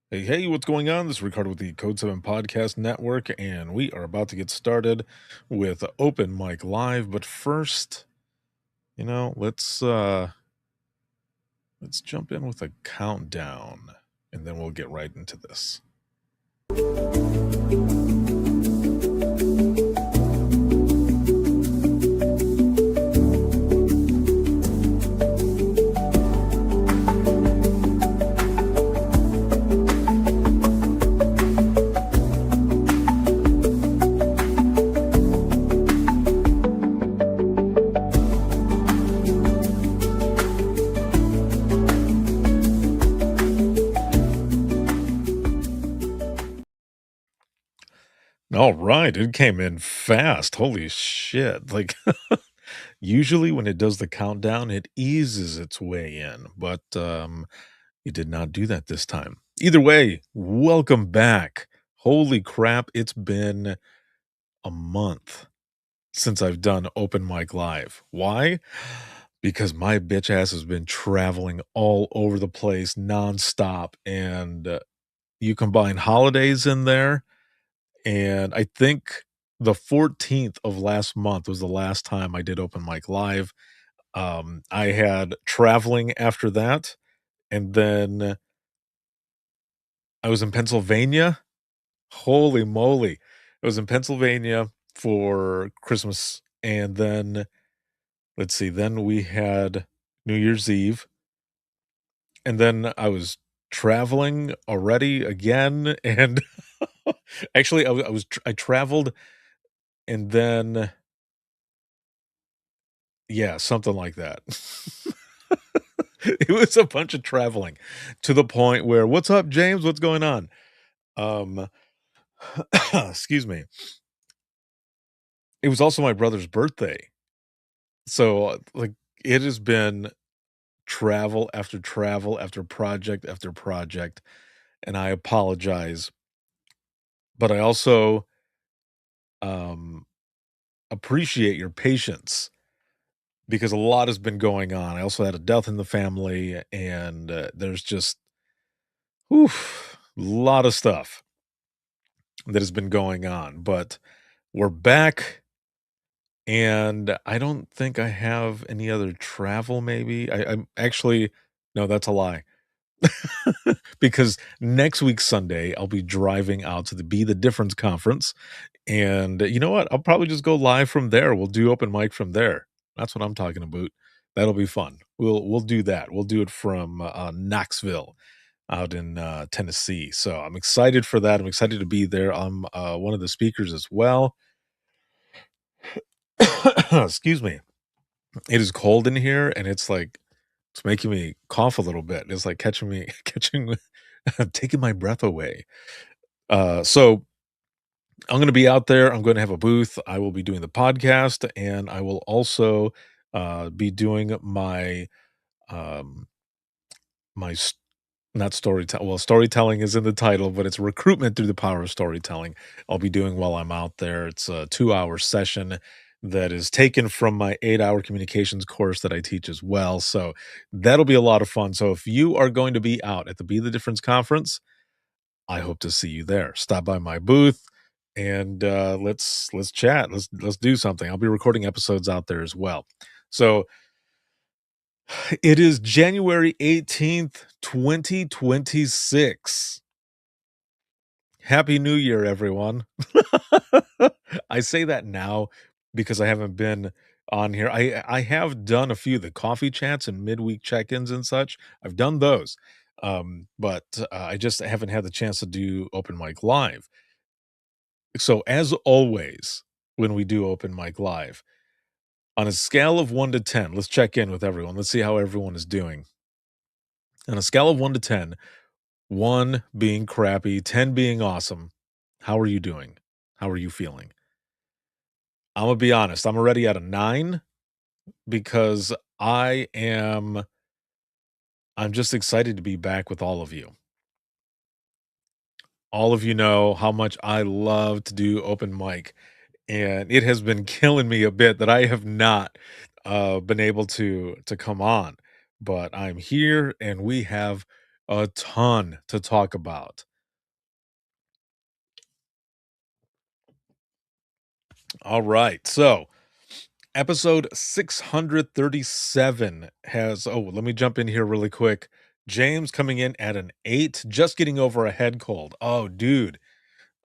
Hey, hey, what's going on? This is Ricardo with the Code 7 Podcast Network, and we are about to get started with Open Mic Live. But first, let's jump in with a countdown, and then we'll get right into this. All right, it came in fast. Holy shit. Like usually when it does the countdown, it eases its way in, but it did not do that this time. Either way, welcome back. Holy crap, it's been a month since I've done Open Mic Live. Why? Because my bitch ass has been traveling all over the place nonstop, and you combine holidays in there, and I think the 14th of last month was the last time I did Open Mic Live. I had traveling after that, and then I was in Pennsylvania. Holy moly. I was in Pennsylvania for Christmas, and then let's see, then we had New Year's Eve, and then I was traveling already again, and actually, I traveled, and then yeah, something like that. It was a bunch of traveling to the point where, "What's up, James? What's going on?" Um, excuse me. It was also my brother's birthday, so, like, it has been travel after travel after project after project, and I apologize, but I also um, appreciate your patience because a lot has been going on. I also had a death in the family, and there's just whew, a lot of stuff that has been going on. But we're back, and I don't think I have any other travel. Maybe I'm actually no, that's a lie. Because next week Sunday I'll be driving out to the Be the Difference conference. And you know what? I'll probably just go live from there. We'll do open mic from there. That's what I'm talking about. That'll be fun. We'll do that. We'll do it from Knoxville out in Tennessee. So I'm excited for that. I'm excited to be there. I'm one of the speakers as well. Excuse me. It is cold in here, and it's making me cough a little bit. It's like catching me, catching, taking my breath away. So I'm going to be out there. I'm going to have a booth. I will be doing the podcast, and I will also be doing my um, my s- not storytelling. Well, storytelling is in the title, but it's recruitment through the power of storytelling. I'll be doing while I'm out there. It's a 2 hour session that is taken from my 8 hour communications course that I teach as well. So that'll be a lot of fun. So if you are going to be out at the Be the Difference conference, I hope to see you there. Stop by my booth and let's chat. Let's do something. I'll be recording episodes out there as well. So it is January 18th, 2026. Happy New Year, everyone. I say that now because I haven't been on here. I have done a few of the coffee chats and midweek check-ins and such. I've done those. But I just haven't had the chance to do open mic live. So, as always, when we do open mic live, on a scale of 1 to 10, let's check in with everyone. Let's see how everyone is doing. On a scale of 1 to 10, 1 being crappy, 10 being awesome, how are you doing? How are you feeling? I'm gonna be honest, I'm already at a 9 because I am I'm just excited to be back with all of you. All of you know how much I love to do open mic, and it has been killing me a bit that I have not been able to come on, but I'm here and we have a ton to talk about. All right. So, episode 637 has, oh, let me jump in here really quick. James coming in at an 8, just getting over a head cold. Oh, dude,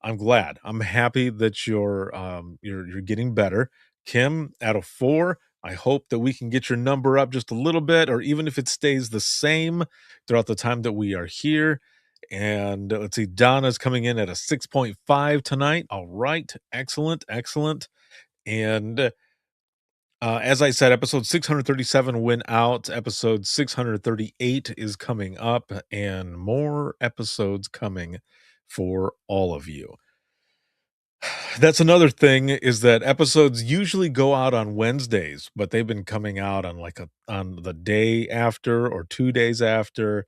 I'm glad. I'm happy that you're getting better. Kim at a 4. I hope that we can get your number up just a little bit, or even if it stays the same throughout the time that we are here. And let's see, Donna's coming in at a 6.5 tonight. All right, excellent, excellent. And as I said, episode 637 went out. Episode 638 is coming up, and more episodes coming for all of you. That's another thing, is that episodes usually go out on Wednesdays, but they've been coming out on on the day after or 2 days after,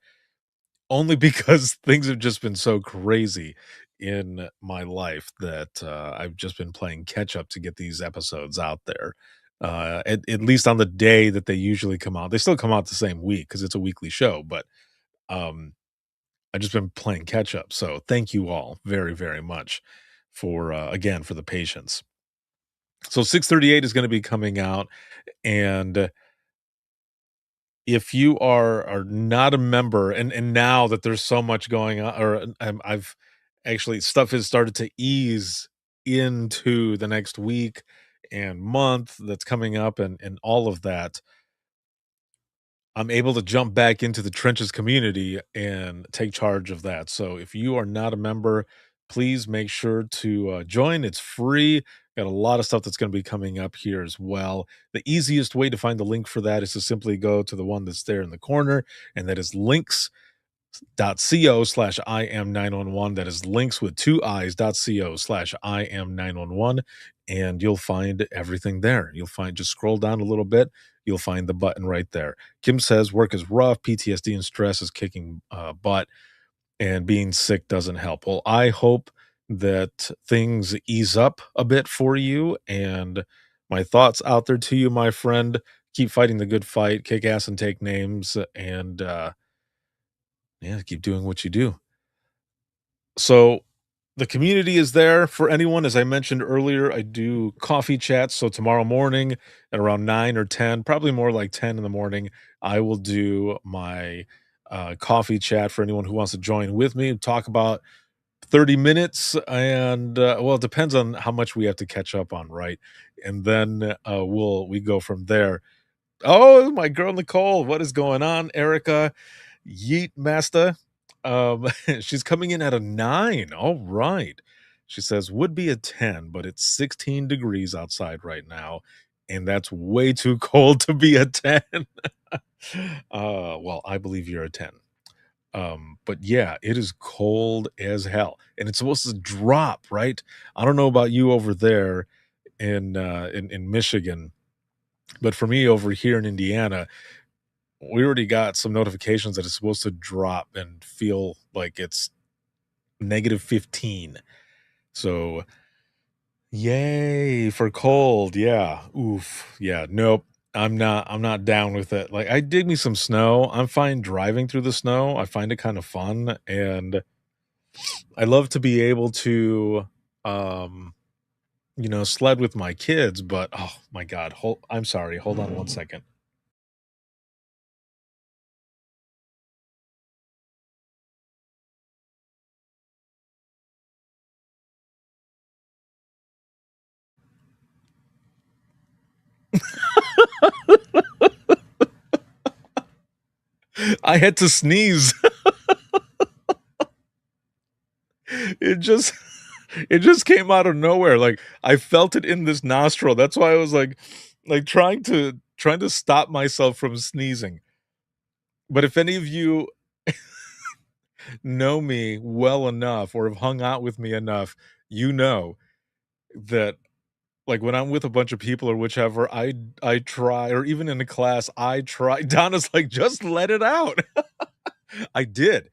only because things have just been so crazy in my life that, I've just been playing catch up to get these episodes out there, at least on the day that they usually come out. They still come out the same week because it's a weekly show, but, um, I've just been playing catch up, so thank you all very, very much for, again, for the patience. So 638 is gonna be coming out, and if you are not a member, and now that there's so much going on, or I've actually, stuff has started to ease into the next week and month that's coming up, and all of that, I'm able to jump back into the trenches community and take charge of that. So if you are not a member, please make sure to join. It's free. Got a lot of stuff that's going to be coming up here as well. The easiest way to find the link for that is to simply go to the one that's there in the corner, and that is links.co/I am 911. That is links with two i's.co/I am 911. And you'll find everything there. You'll find, just scroll down a little bit. You'll find the button right there. Kim says work is rough. PTSD and stress is kicking butt, and being sick doesn't help. Well, I hope that things ease up a bit for you. And my thoughts out there to you, my friend. Keep fighting the good fight, kick ass and take names, and yeah, keep doing what you do. So the community is there for anyone. As I mentioned earlier, I do coffee chats. So tomorrow morning at around 9 or 10, probably more like 10 in the morning, I will do my coffee chat for anyone who wants to join with me, talk about 30 minutes. And well, it depends on how much we have to catch up on, right? And then we go from there. Oh, my girl Nicole, what is going on? Erica, Yeet Master. She's coming in at a 9. All right. She says would be a 10, but it's 16 degrees outside right now, and that's way too cold to be a 10. Well, I believe you're a 10. But yeah, it is cold as hell, and it's supposed to drop, right? I don't know about you over there in Michigan, but for me over here in Indiana, we already got some notifications that it's supposed to drop and feel like it's -15. So, yay for cold. Yeah. Oof. Yeah. Nope. I'm not down with it. Like, I dig me some snow. I'm fine driving through the snow. I find it kind of fun, and I love to be able to um sled with my kids, but oh my god, I'm sorry. Hold on one second. I had to sneeze. It just it just came out of nowhere, like, I felt it in this nostril. That's why I was, like, trying to stop myself from sneezing. But if any of you know me well enough or have hung out with me enough, you know that, like, when I'm with a bunch of people or whichever, I try, or even in a class, I try. Donna's like, "Just let it out." I did.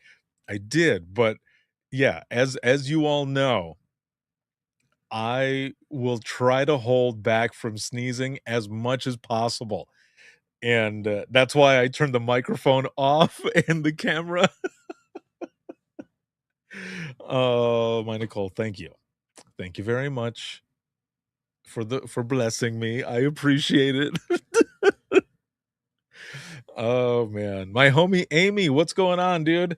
I did, but yeah, as you all know, I will try to hold back from sneezing as much as possible, and, that's why I turned the microphone off and the camera. Oh, my Nicole, thank you. Thank you very much for blessing me. I appreciate it. Oh man. My homie Amy, what's going on, dude?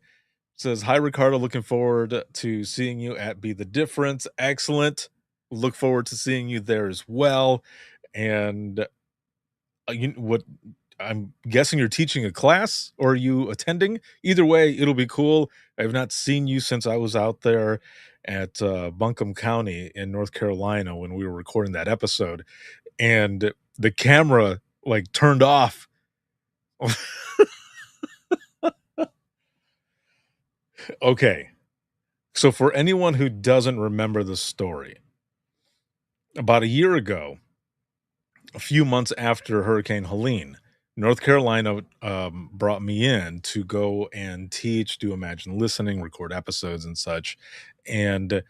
Says, "Hi Ricardo, looking forward to seeing you at Be the Difference." Excellent. Look forward to seeing you there as well. And what I'm guessing you're teaching a class or are you attending? Either way, it'll be cool. I've not seen you since I was out there at Buncombe County in North Carolina when we were recording that episode, and the camera like turned off. Okay, so for anyone who doesn't remember the story, about a year ago, a few months after Hurricane Helene, North Carolina brought me in to go and teach, do Imagine Listening, record episodes and such. And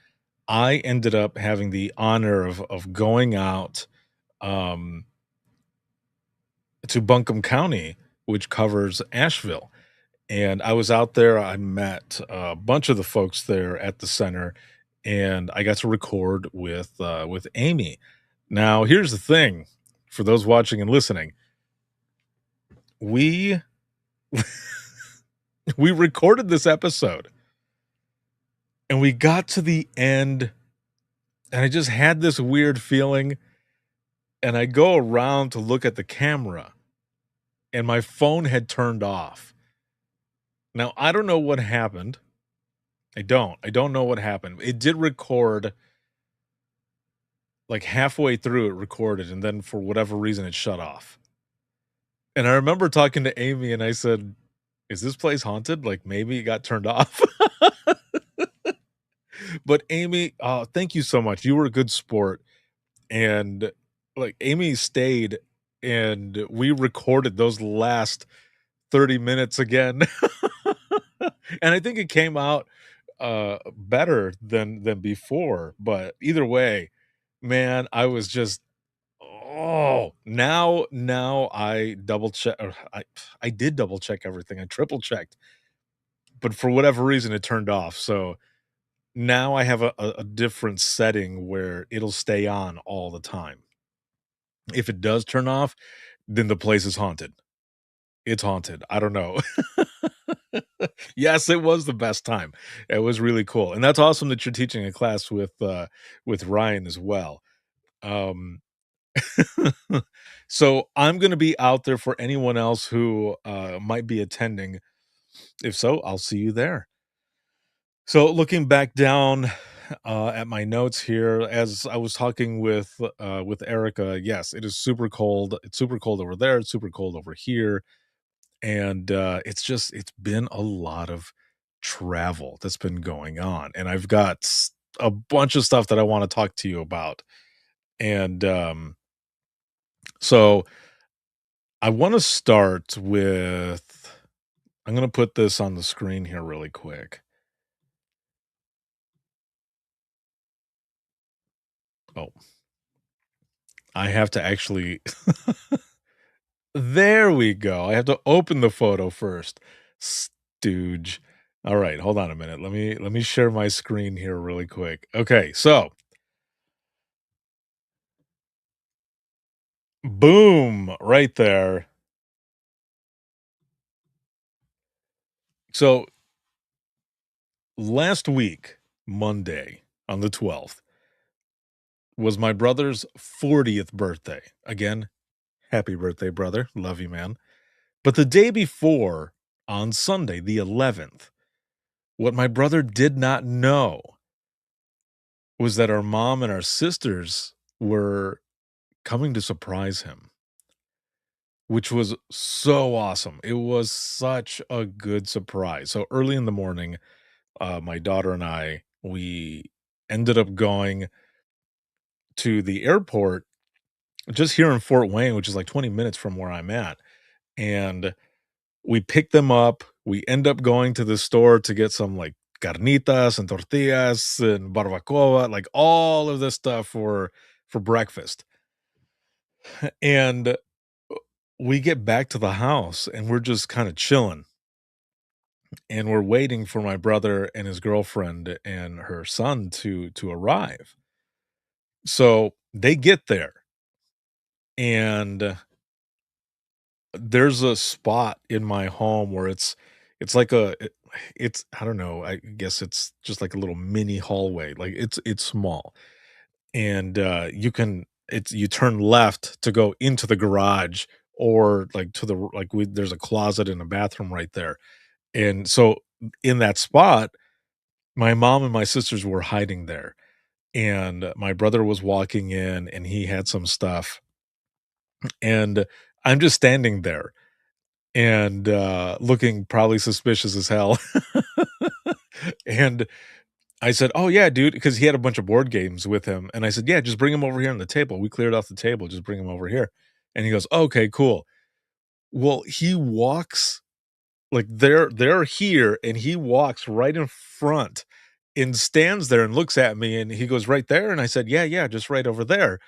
I ended up having the honor of going out um, to Buncombe County, which covers Asheville. And I was out there. I met a bunch of the folks there at the center, and I got to record with Amy. Now, here's the thing: for those watching and listening, we we recorded this episode, and we got to the end, and I just had this weird feeling, and I go around to look at the camera, and my phone had turned off. Now, I don't know what happened. I don't know what happened. It did record like halfway through it recorded, and then for whatever reason it shut off. And I remember talking to Amy and I said, "Is this place haunted? Like maybe it got turned off." But Amy, thank you so much. You were a good sport. And like Amy stayed and we recorded those last 30 minutes again. And I think it came out better than before, but either way, man, I was just now I double check or I did double check everything. I triple checked, but for whatever reason it turned off. So now I have a different setting where it'll stay on all the time. If it does turn off, then the place is haunted. It's haunted. I don't know. Yes, it was the best time. It was really cool. And that's awesome that you're teaching a class with Ryan as well. Um so I'm gonna be out there for anyone else who might be attending. If so, I'll see you there. So looking back down at my notes here, as I was talking with Erica, yes, it is super cold. It's super cold over there. It's super cold over here, and it's been a lot of travel that's been going on, and I've got a bunch of stuff that I want to talk to you about, and so I want to start with. I'm going to put this on the screen here really quick. Oh, I have to actually there we go. I have to open the photo first. Stooge. All right, hold on a minute. Let me share my screen here really quick. Okay, so boom, right there. So last week, Monday on the 12th, was my brother's 40th birthday. Again, happy birthday, brother. Love you, man. But the day before, on Sunday, the 11th, what my brother did not know was that our mom and our sisters were coming to surprise him, which was so awesome. It was such a good surprise. So early in the morning, my daughter and I, we ended up going to the airport just here in Fort Wayne, which is like 20 minutes from where I'm at. And we picked them up. We end up going to the store to get some like carnitas and tortillas and barbacoa, like all of this stuff for breakfast. And we get back to the house and we're just kind of chilling. and we're waiting for my brother and his girlfriend and her son to arrive. So they get there, and there's a spot in my home where it's like it's I don't know, I guess it's just like a little mini hallway. Like it's small. And you turn left to go into the garage, or like to the like there's a closet and a bathroom right there. And so in that spot, my mom and my sisters were hiding there. And my brother was walking in and he had some stuff, and I'm just standing there and looking probably suspicious as hell. And I said, "Oh yeah, dude," because he had a bunch of board games with him, and I said, "Yeah, just bring him over here on the table. We cleared off the table. Just bring him over here." And he goes, "Okay, cool." Well, he walks like they're here, and he walks right in front and stands there and looks at me, and he goes, "Right there?" And I said, "Yeah, yeah, just right over there,"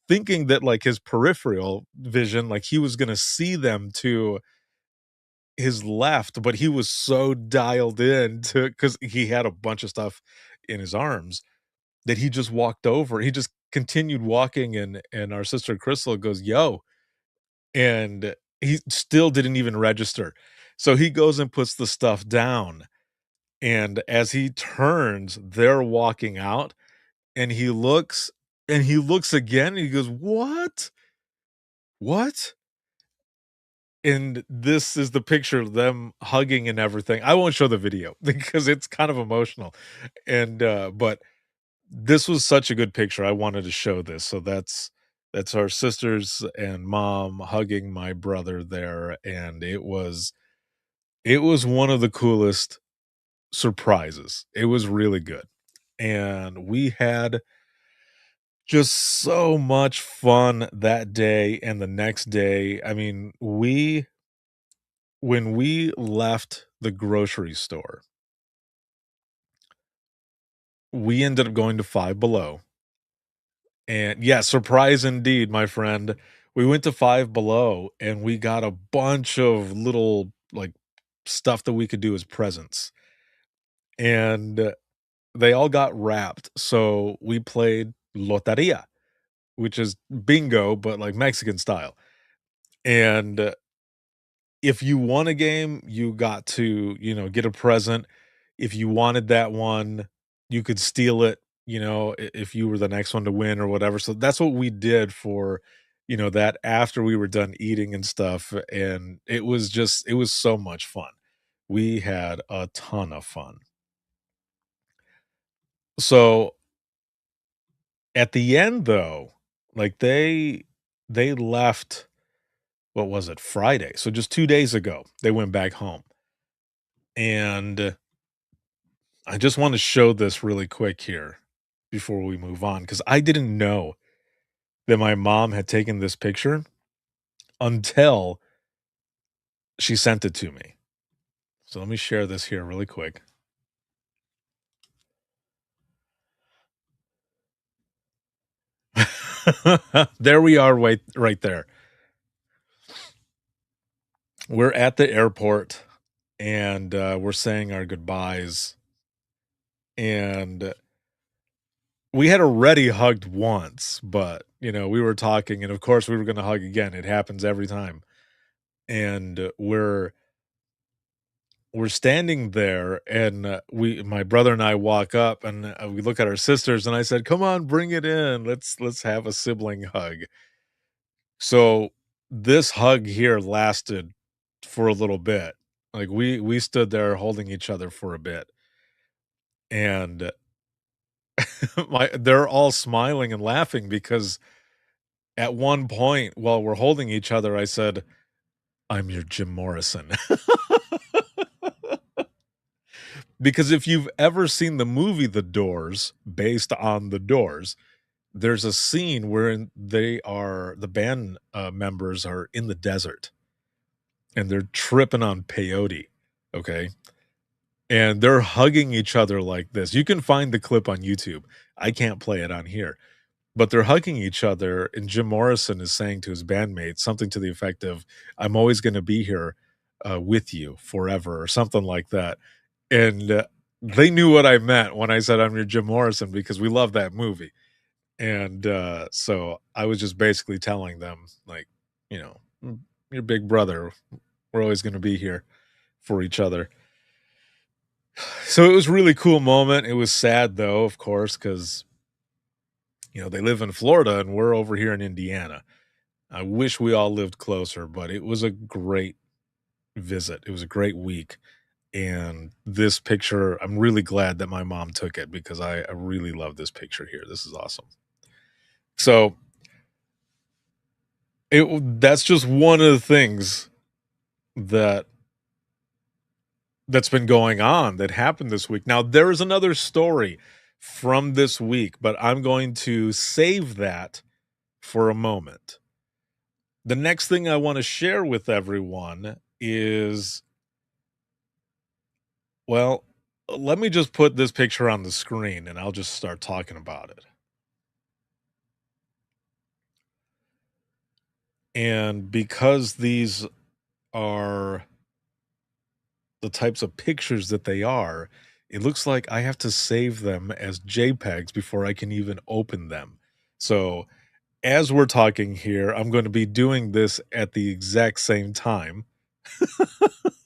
thinking that like his peripheral vision, like he was gonna see them to his left, but he was so dialed in to because he had a bunch of stuff in his arms that he just walked over. He just continued walking, and our sister Crystal goes, "Yo," and he still didn't even register. So he goes and puts the stuff down, and as he turns, they're walking out, and he looks again, and he goes, "What? What?" And this is the picture of them hugging and everything. I won't show the video because it's kind of emotional, and, but this was such a good picture, I wanted to show this, so that's our sisters and mom hugging my brother there, and it was one of the coolest surprises. It was really good, and we had just so much fun that day and the next day. I mean, we when we left the grocery store, we ended up going to Five Below. And yeah, surprise indeed, my friend. We went to Five Below and we got a bunch of little like stuff that we could do as presents. And they all got wrapped. So we played Loteria, which is bingo, but like Mexican style. And if you won a game, you got to, get a present. If you wanted that one, you could steal it, if you were the next one to win or whatever. So that's what we did for, that after we were done eating and stuff. And it was so much fun. We had a ton of fun. So at the end though, like they left, what was it, Friday. So just 2 days ago, they went back home. And I just want to show this really quick here before we move on because I didn't know that my mom had taken this picture until she sent it to me. So let me share this here really quick. There we are, right there. We're at the airport and we're saying our goodbyes. And we had already hugged once, but we were talking, and of course we were going to hug again. It happens every time. And we're standing there, and we my brother and I walk up, and we look at our sisters, and I said, "Come on, bring it in. Let's have a sibling hug." So this hug here lasted for a little bit. Like we stood there holding each other for a bit, and they're all smiling and laughing because at one point while we're holding each other, I said, "I'm your Jim Morrison." Because if you've ever seen the movie The Doors, based on The Doors, there's a scene wherein the band, members are in the desert, and they're tripping on peyote, okay? And they're hugging each other like this. You can find the clip on YouTube. I can't play it on here, but they're hugging each other, and Jim Morrison is saying to his bandmates something to the effect of, "I'm always gonna be here. with you forever or something like that. And they knew what I meant when I said I'm your Jim Morrison because we love that movie. And so I was just basically telling them, like, you know, your big brother, we're always going to be here for each other. So it was a really cool moment. It was sad though, of course, because they live in Florida and we're over here in Indiana. I wish we all lived closer, but it was a great visit. It was a great week. And this picture, I'm really glad that my mom took it because I really love this picture here. This is awesome. So that's just one of the things that that's been going on that happened this week. Now there is another story from this week, but I'm going to save that for a moment. The next thing I want to share with everyone is, well, let me just put this picture on the screen and I'll just start talking about it. And because these are the types of pictures that they are, it looks like I have to save them as JPEGs before I can even open them. So, as we're talking here, I'm going to be doing this at the exact same time.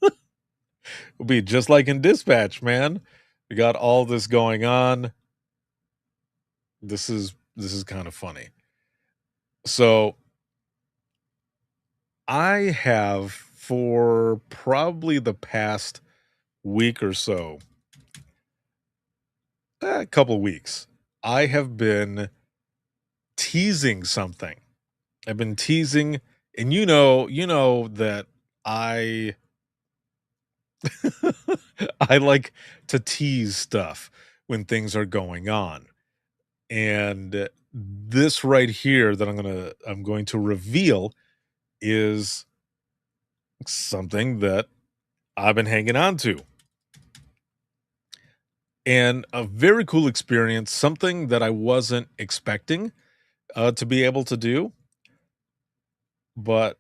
It'll be just like in Dispatch, man. We got all this going on. This is kind of funny. So, I have for probably the past week or so, a couple of weeks, I have been teasing something. I've been teasing, and you know that I I like to tease stuff when things are going on. And this right here that I'm going to reveal is something that I've been hanging on to. And a very cool experience, something that I wasn't expecting to be able to do, but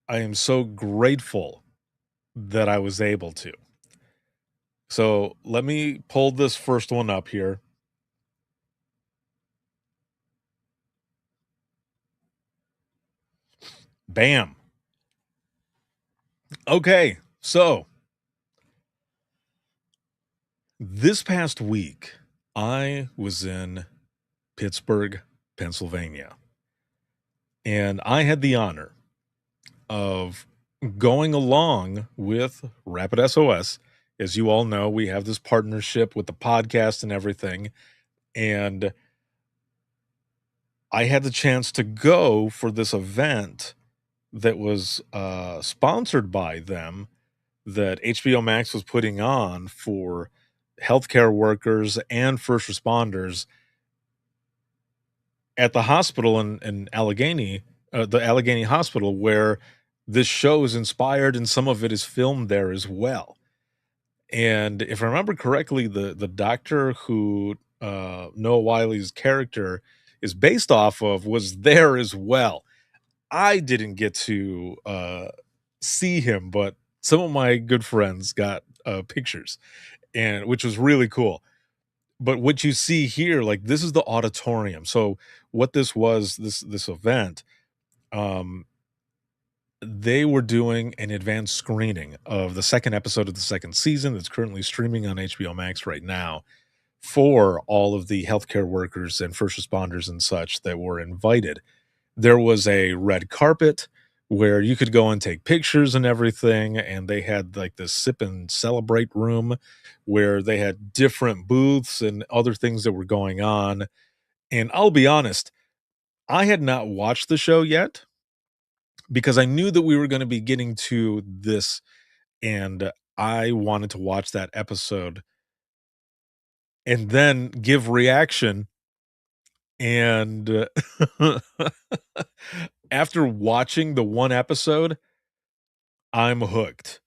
I am so grateful that I was able to. So let me pull this first one up here. Bam. Okay. So this past week, I was in Pittsburgh, Pennsylvania, and I had the honor of going along with Rapid SOS. As you all know, we have this partnership with the podcast and everything. And I had the chance to go for this event that was sponsored by them that HBO Max was putting on for healthcare workers and first responders at the hospital in Allegheny, the Allegheny Hospital, where this show is inspired and some of it is filmed there as well. And if I remember correctly, the doctor who Noah Wiley's character is based off of was there as well. I didn't get to see him, but some of my good friends got pictures, and which was really cool. But what you see here, like this is the auditorium. So what this was, this event, um, they were doing an advanced screening of the second episode of the second season that's currently streaming on HBO Max right now for all of the healthcare workers and first responders and such that were invited. There was a red carpet where you could go and take pictures and everything, and they had like this sip and celebrate room where they had different booths and other things that were going on. And I'll be honest, I had not watched the show yet because I knew that we were going to be getting to this, and I wanted to watch that episode and then give reaction. And after watching the one episode, I'm hooked.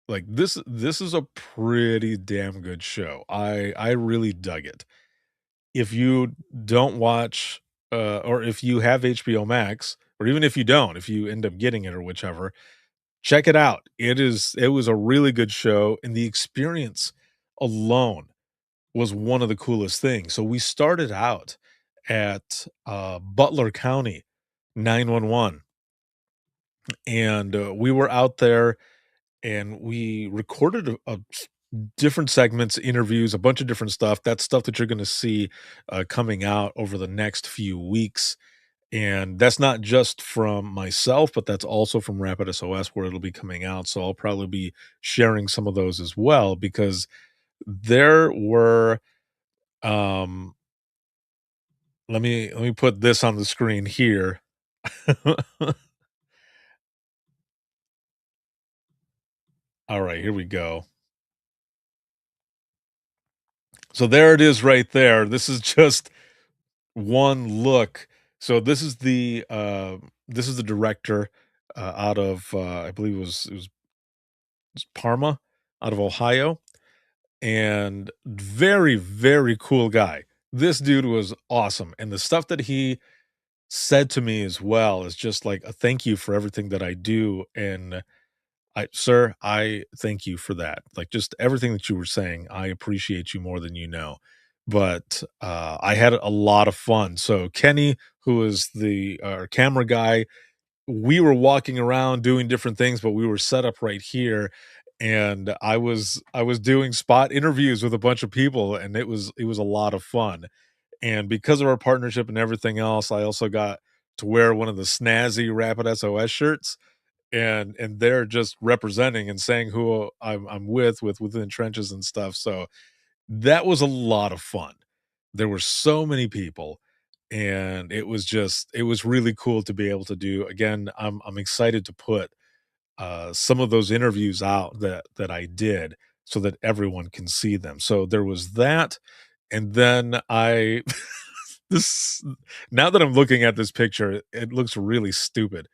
Like this is a pretty damn good show. I really dug it. If you don't watch or if you have HBO Max, or even if you don't, if you end up getting it or whichever, Check it out. It was a really good show, and the experience alone was one of the coolest things. So we started out at, Butler County 911, and, we were out there, and we recorded different segments, interviews, a bunch of different stuff. That's stuff that you're gonna see, coming out over the next few weeks, and that's not just from myself, but that's also from Rapid SOS where it'll be coming out, so I'll probably be sharing some of those as well because there were, um let me put this on the screen here. Alright, here we go. So there it is right there. This is just one look. So this is the director, out of, I believe it was Parma, out of Ohio, and very, very cool guy. This dude was awesome, and the stuff that he said to me as well is just like a thank you for everything that I do, and sir, I thank you for that. Like, just everything that you were saying, I appreciate you more than you know. But, I had a lot of fun. So Kenny, who is the, camera guy, we were walking around doing different things, but we were set up right here, and I was doing spot interviews with a bunch of people, and it was a lot of fun. And because of our partnership and everything else, I also got to wear one of the snazzy Rapid SOS shirts, and they're just representing and saying who I'm with within trenches and stuff. So that was a lot of fun. There were so many people, and it was really cool to be able to do. Again, I'm excited to put some of those interviews out that I did so that everyone can see them. So there was that, and then I this now that I'm looking at this picture, it looks really stupid,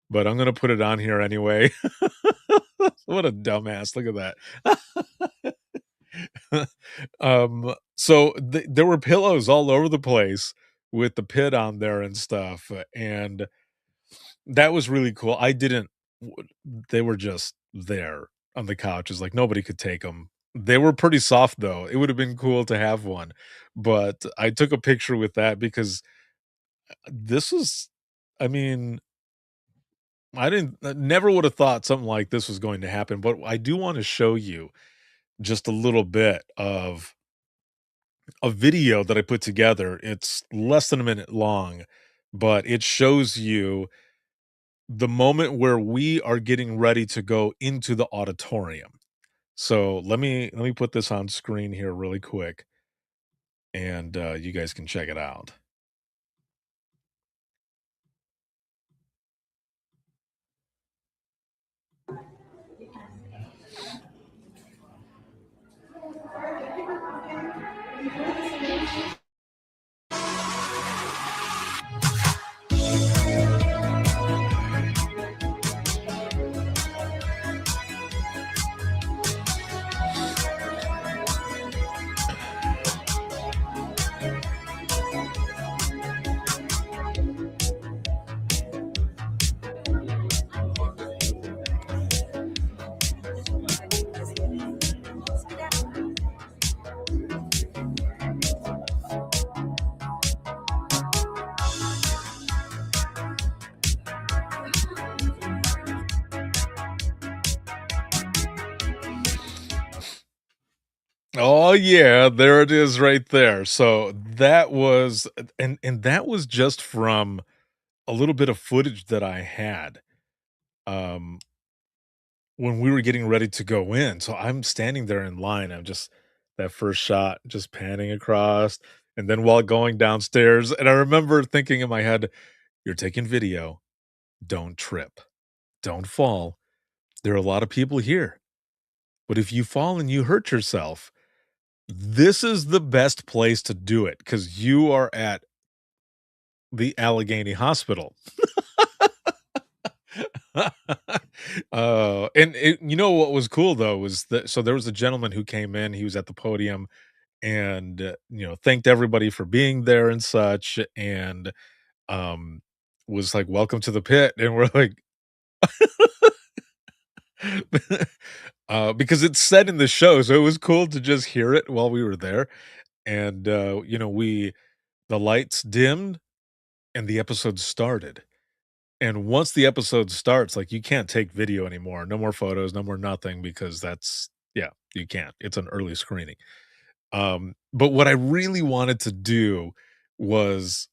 but I'm gonna put it on here anyway. What a dumbass, look at that. So there were pillows all over the place with the pit on there and stuff, and that was really cool. I didn't w They were just there on the couches, like, nobody could take them. They were pretty soft, though. It would've been cool to have one, but I took a picture with that because this is I mean, I didn't never would have thought something like this was going to happen, but I do wanna show you just a little bit of a video that I put together. It's less than a minute long, but it shows you the moment where we are getting ready to go into the auditorium. So let me put this on screen here really quick, and you guys can check it out. Oh yeah, there it is right there. So that was and that was just from a little bit of footage that I had. Um when we were getting ready to go in. So I'm standing there in line. I'm just that first shot, just panning across, and then while going downstairs, and I remember thinking in my head, "You're taking video. Don't trip. Don't fall. There are a lot of people here. But if you fall and you hurt yourself, this is the best place to do it because you are at the Allegheny Hospital." You know what was cool though was that so there was a gentleman who came in. He was at the podium and thanked everybody for being there and such, and um was like, "Welcome to the pit," and we're like, Because it's said in the show, so it was cool to just hear it while we were there, and, you know, we the lights dimmed and the episode started, and once the episode starts, like, you can't take video anymore, no more photos, no more nothing because that's yeah, you can't. It's an early screening. But what I really wanted to do was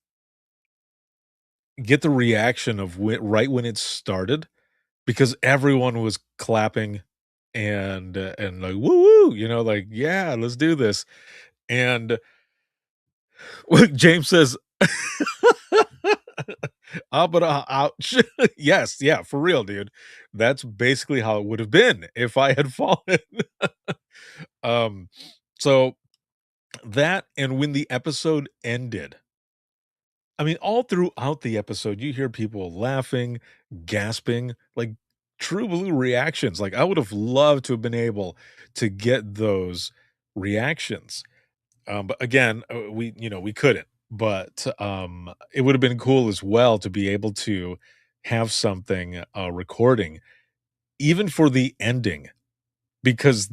get the reaction of right when it started because everyone was clapping and like, "Woo woo," you know, like, "Yeah, let's do this." And James says, "Ah, but, ouch." Yes, yeah, for real, dude. That's basically how it would have been if I had fallen. Um, so that and when the episode ended, I mean, all throughout the episode, you hear people laughing, gasping, like true blue reactions. Like, I would have loved to have been able to get those reactions. But again, we couldn't. But it would have been cool as well to be able to have something recording, even for the ending, because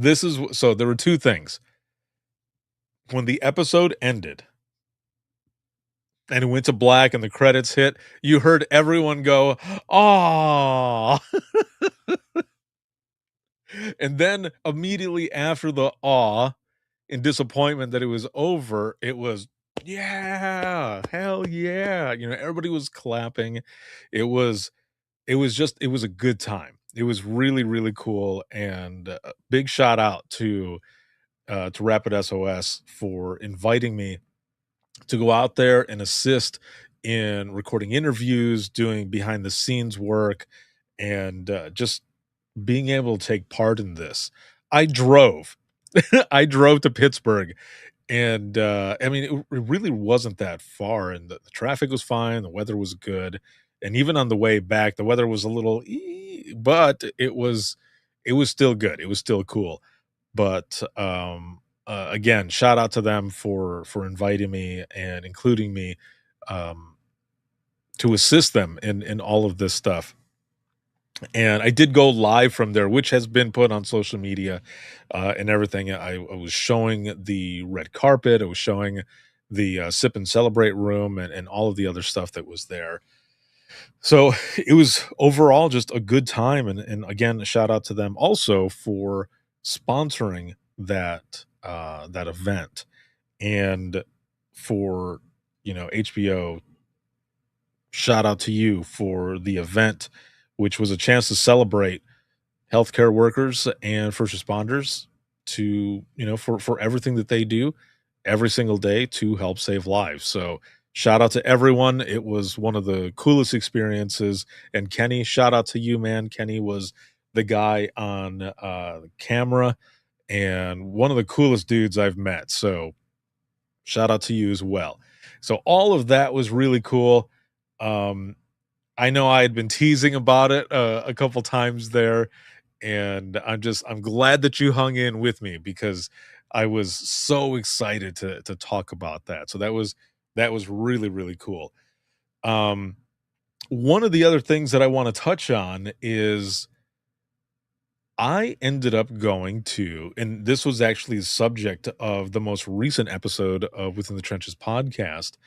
so there were two things. When the episode ended, and it went to black and the credits hit, you heard everyone go, "Aw." And then immediately after the "aw" in disappointment that it was over, it was, "Yeah, hell yeah." You know, everybody was clapping. It was it was a good time. It was really, really cool, and, big shout out to Rapid SOS for inviting me to go out there and assist in recording interviews, doing behind the scenes work, and just being able to take part in this. I drove. I drove to Pittsburgh, and I mean, it really wasn't that far, and the traffic was fine, the weather was good, and even on the way back, the weather was a little, but it was still good. It was still cool. But again, shout out to them for inviting me and including me um, to assist them in all of this stuff. And I did go live from there, which has been put on social media and everything. I was showing the red carpet. I was showing the sip and celebrate room and all of the other stuff that was there. So it was overall just a good time. And again, a shout out to them also for sponsoring that event and for HBO. Shout out to you for the event, which was a chance to celebrate healthcare workers and first responders to for everything that they do every single day to help save lives. So shout out to everyone. It was one of the coolest experiences. And Kenny, shout out to you, man. Kenny was the guy on camera and one of the coolest dudes I've met. So shout out to you as well. So all of that was really cool. Um, I know I had been teasing about it a couple times there, and I'm glad that you hung in with me because I was so excited to talk about that. So that was really, really cool. Um, one of the other things that I want to touch on is I ended up going to, and this was actually the subject of the most recent episode of Within the Trenches podcast.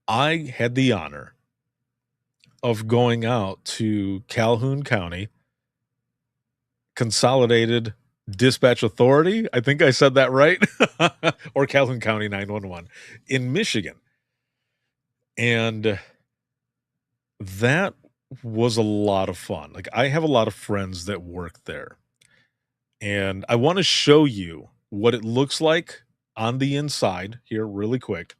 I had the honor of going out to Calhoun County Consolidated Dispatch Authority. I think I said that right. Or Calhoun County 911 in Michigan. And that was a lot of fun. Like, I have a lot of friends that work there. And I want to show you what it looks like on the inside here, really quick,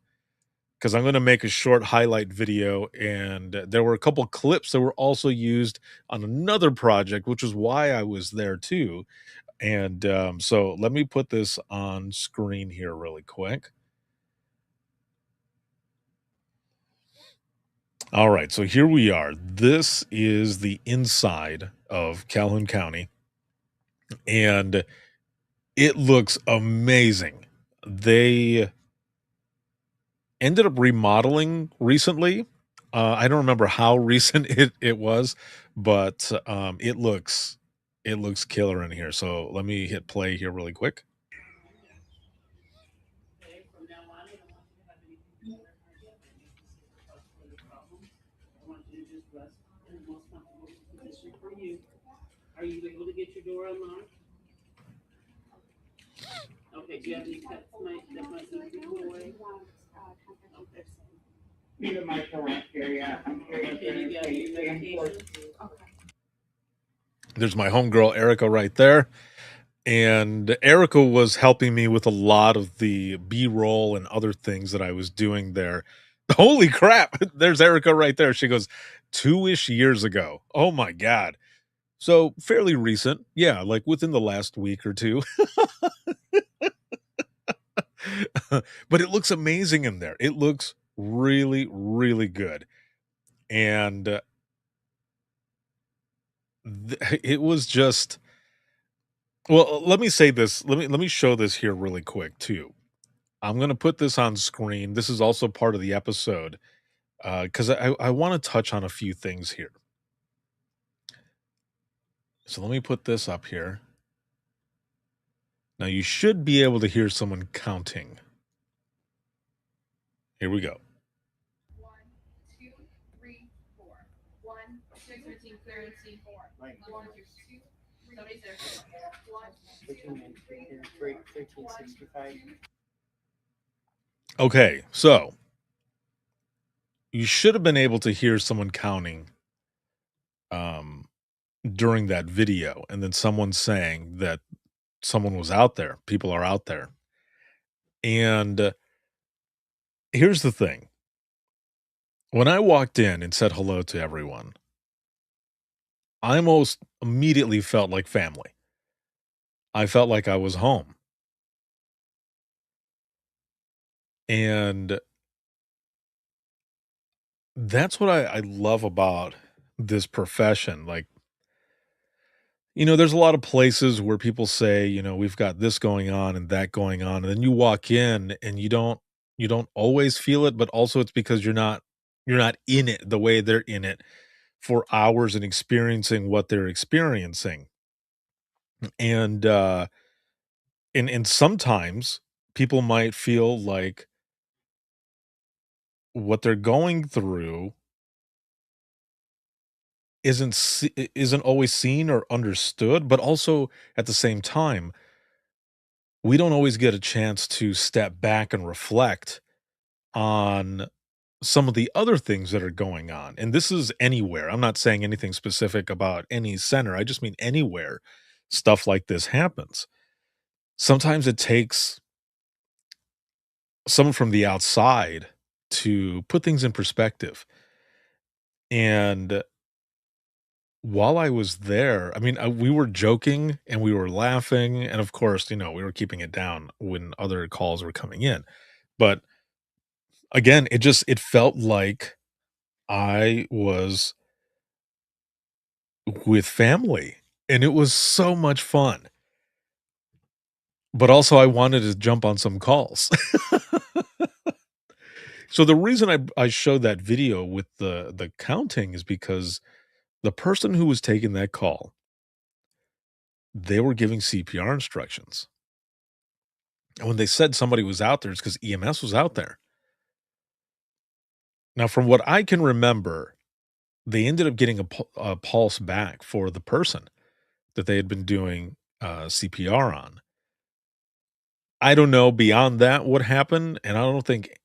because I'm going to make a short highlight video. And there were a couple clips that were also used on another project, which is why I was there too. And so let me put this on screen here really quick. All right, so here we are. This is the inside of Calhoun County, and it looks amazing. They ended up remodeling recently. I don't remember how recent it was, but it looks It looks killer in here. So let me hit play here really quick. Okay, from now on, I don't want you to have anything to do with my hip. I need to see the cause for the problem. I want you to just rest in the most comfortable position for you. Are you able to get your door unlocked? Okay, do you have any pets that might need to go away? Okay. Need a medical rest area. I'm curious. Okay, you got your medication? There's my homegirl Erica right there. And Erica was helping me with a lot of the B-roll and other things that I was doing there. Holy crap! There's Erica right there. She goes, 2-ish years ago. Oh my god. So fairly recent. Yeah, like within the last week or two. But it looks amazing in there. It looks really, really good. And it was just well, let me say this. Let me show this here really quick too. I'm gonna put this on screen. This is also part of the episode because I want to touch on a few things here. So let me put this up here. Now you should be able to hear someone counting. Here we go. 1, 2, 3, 4. 1, 6, 13, clearance, 4. 1, 2, somebody's there. 1, 2, 3, 1365. Okay, so you should have been able to hear someone counting um during that video, and then someone saying that someone was out there, people are out there. And here's the thing. When I walked in and said hello to everyone, I almost immediately felt like family. I felt like I was home. And that's what I love about this profession. Like, there's a lot of places where people say, we've got this going on and that going on. And then you walk in and you don't always feel it, but also it's because you're not in it the way they're in it for hours and experiencing what they're experiencing. And and sometimes people might feel like what they're going through isn't always seen or understood, but also at the same time, we don't always get a chance to step back and reflect on some of the other things that are going on. And this is anywhere. I'm not saying anything specific about any center. I just mean anywhere stuff like this happens. Sometimes it takes someone from the outside to put things in perspective. And while I was there, I mean, we were joking and we were laughing. And of course, we were keeping it down when other calls were coming in. But again, it felt like I was with family and it was so much fun. But also I wanted to jump on some calls. So the reason I showed that video with the counting is because the person who was taking that call, they were giving CPR instructions. And when they said somebody was out there, it's because EMS was out there. Now, from what I can remember, they ended up getting a pulse back for the person that they had been doing CPR on. I don't know beyond that what happened, and I don't think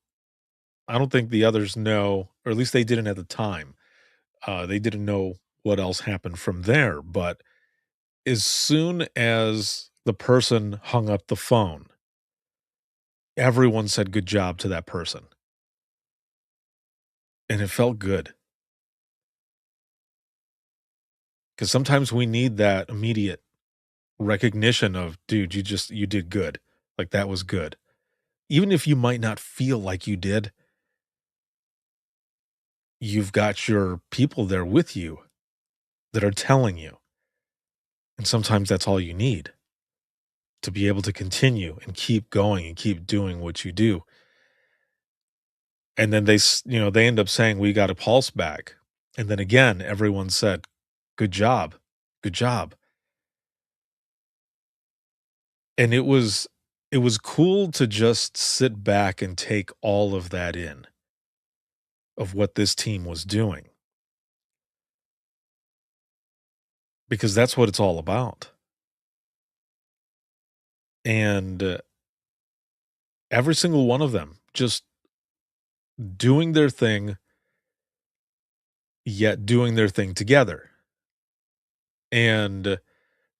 the others know, or at least they didn't at the time. They didn't know what else happened from there. But as soon as the person hung up the phone, everyone said good job to that person. And it felt good because sometimes we need that immediate recognition of, dude, you did good. Like that was good. Even if you might not feel like you did, you've got your people there with you that are telling you. And sometimes that's all you need to be able to continue and keep going and keep doing what you do. And then they end up saying, we got a pulse back. And then again, everyone said, good job. Good job. And it was cool to just sit back and take all of that in, of what this team was doing, because that's what it's all about. And, every single one of them just doing their thing, yet doing their thing together. And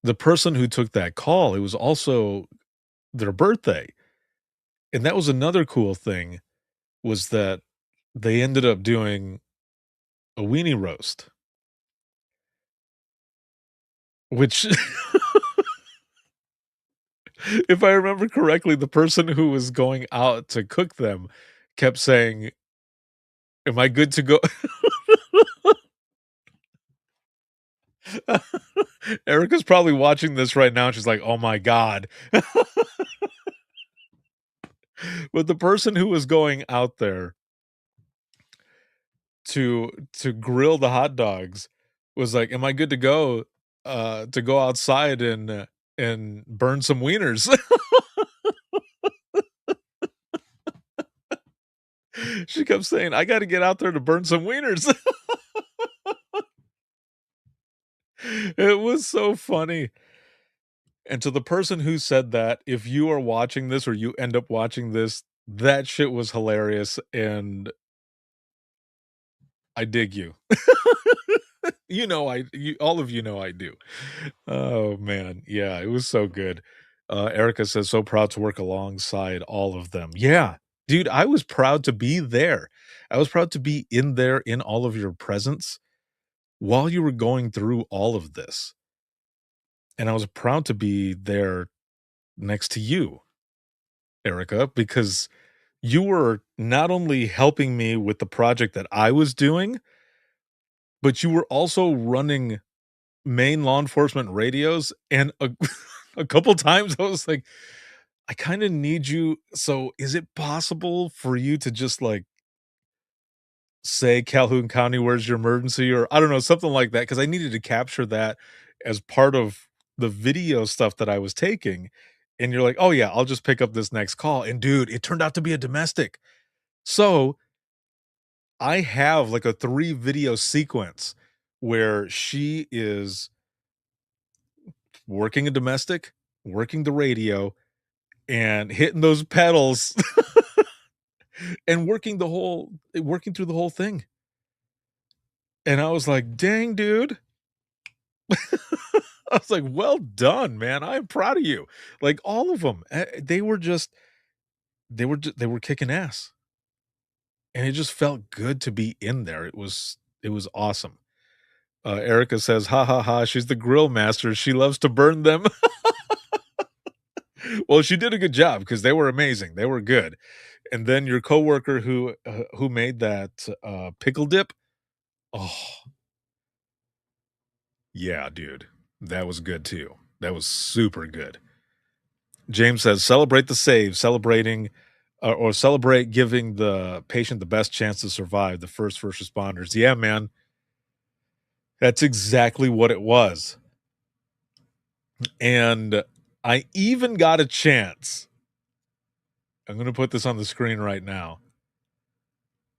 the person who took that call, it was also their birthday, and that was another cool thing, was that they ended up doing a weenie roast, which if I remember correctly, the person who was going out to cook them kept saying, "Am I good to go?" Erica's probably watching this right now, and she's like, "Oh my god." But the person who was going out there to grill the hot dogs was like, "Am I good to go outside and burn some wieners?" She kept saying, "I gotta get out there to burn some wieners." It was so funny. And to the person who said that, if you are watching this or you end up watching this, that shit was hilarious, and I dig you. All of you know I do. Oh, man. Yeah, it was so good. Erica says, "So proud to work alongside all of them." Yeah, dude, I was proud to be there. I was proud to be in there in all of your presence while you were going through all of this, and I was proud to be there next to you, Erica, because you were not only helping me with the project that I was doing, but you were also running main law enforcement radios, and a a couple times I was like, "I kinda need you, so is it possible for you to just, like, say, 'Calhoun County, where's your emergency?'" Or I don't know, something like that, because I needed to capture that as part of the video stuff that I was taking, and you're like, "Oh, yeah, I'll just pick up this next call," and dude, it turned out to be a domestic. So, I have, like, a 3 video sequence where she is working a domestic, working the radio, and hitting those pedals and working through the whole thing. And I was like, "Dang, dude." I was like, "Well done, man. I am proud of you." Like, all of them, they were kicking ass, and it just felt good to be in there. It was awesome. Erica says, "Ha ha ha, she's the grill master. She loves to burn them." Well, she did a good job because they were amazing. They were good. And then your coworker who made that, pickle dip, oh, yeah, dude. That was good too. That was super good. James says, "Celebrate the save, celebrating or celebrate giving the patient the best chance to survive, the first responders." Yeah, man. That's exactly what it was. And I even got a chance. I'm gonna put this on the screen right now.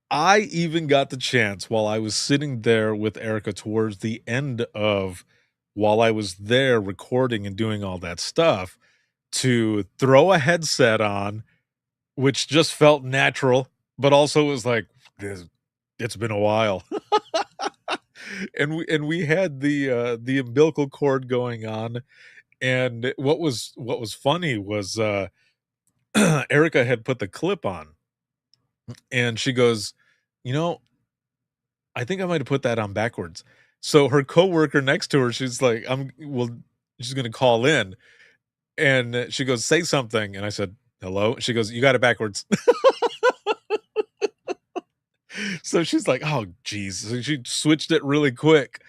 I even got the chance while I was sitting there with Erica towards the end of while I was there recording and doing all that stuff to throw a headset on, which just felt natural, but also was like, "This it's been a while." And we had the umbilical cord going on, and what was funny was, Erica had put the clip on, and she goes, "You know, I think I might have put that on backwards." So her coworker next to her, she's like, she's gonna call in, and she goes, "Say something," and I said, "Hello?" She goes, "You got it backwards." So she's like, "Oh, geez." So she switched it really quick,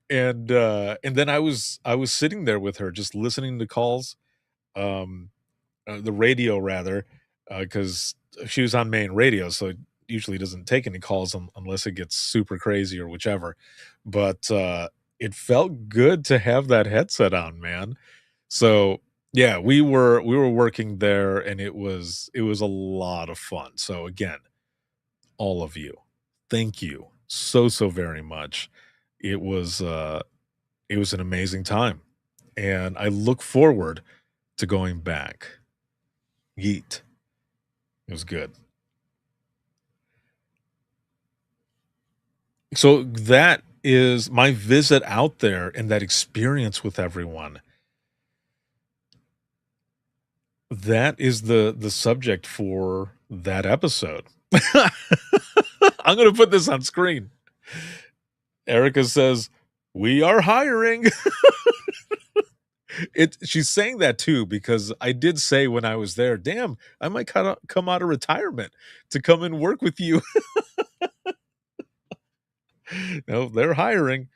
and then I was sitting there with her just listening to calls, um, the radio rather, because she was on main radio, so it usually doesn't take any calls unless it gets super crazy or whichever. But it felt good to have that headset on, man. So Yeah, we were working there, and it was a lot of fun. So again, all of you, thank you so, so very much. It was, uh it was an amazing time, and I look forward to going back. Yeet. It was good. So that is my visit out there and that experience with everyone. That is the subject for that episode. I'm gonna put this on screen. Erica says, "We are hiring." She's saying that too because I did say when I was there, "Damn, I might come out of retirement to come and work with you." No, they're hiring.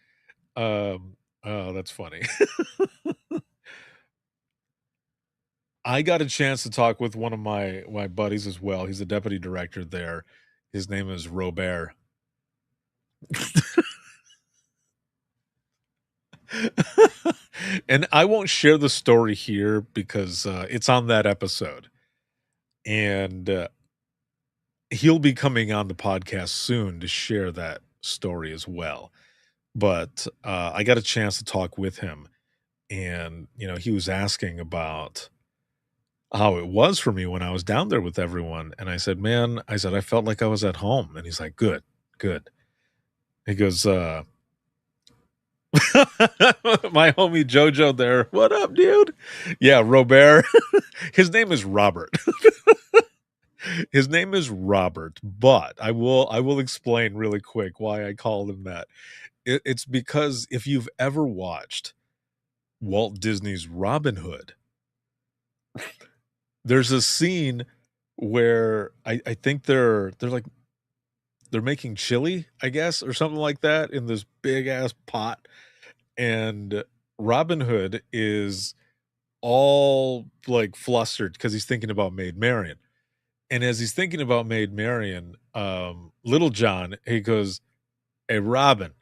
Oh, that's funny. I got a chance to talk with one of my buddies as well. He's a deputy director there. His name is Robert. And I won't share the story here because it's on that episode, and he'll be coming on the podcast soon to share that story as well. But I got a chance to talk with him, and he was asking about how it was for me when I was down there with everyone, and I said, "Man," I said, "I felt like I was at home," and he's like, "Good, good." He goes, my homie Jojo there. What up, dude? Yeah, Robert. His name is Robert. His name is Robert, but I will explain really quick why I called him that. It's because if you've ever watched Walt Disney's Robin Hood, there's a scene where I think they're like they're making chili, I guess, or something like that in this big ass pot. And Robin Hood is all like flustered because he's thinking about Maid Marian. And as he's thinking about Maid Marian, Little John, he goes, "Hey, Robin,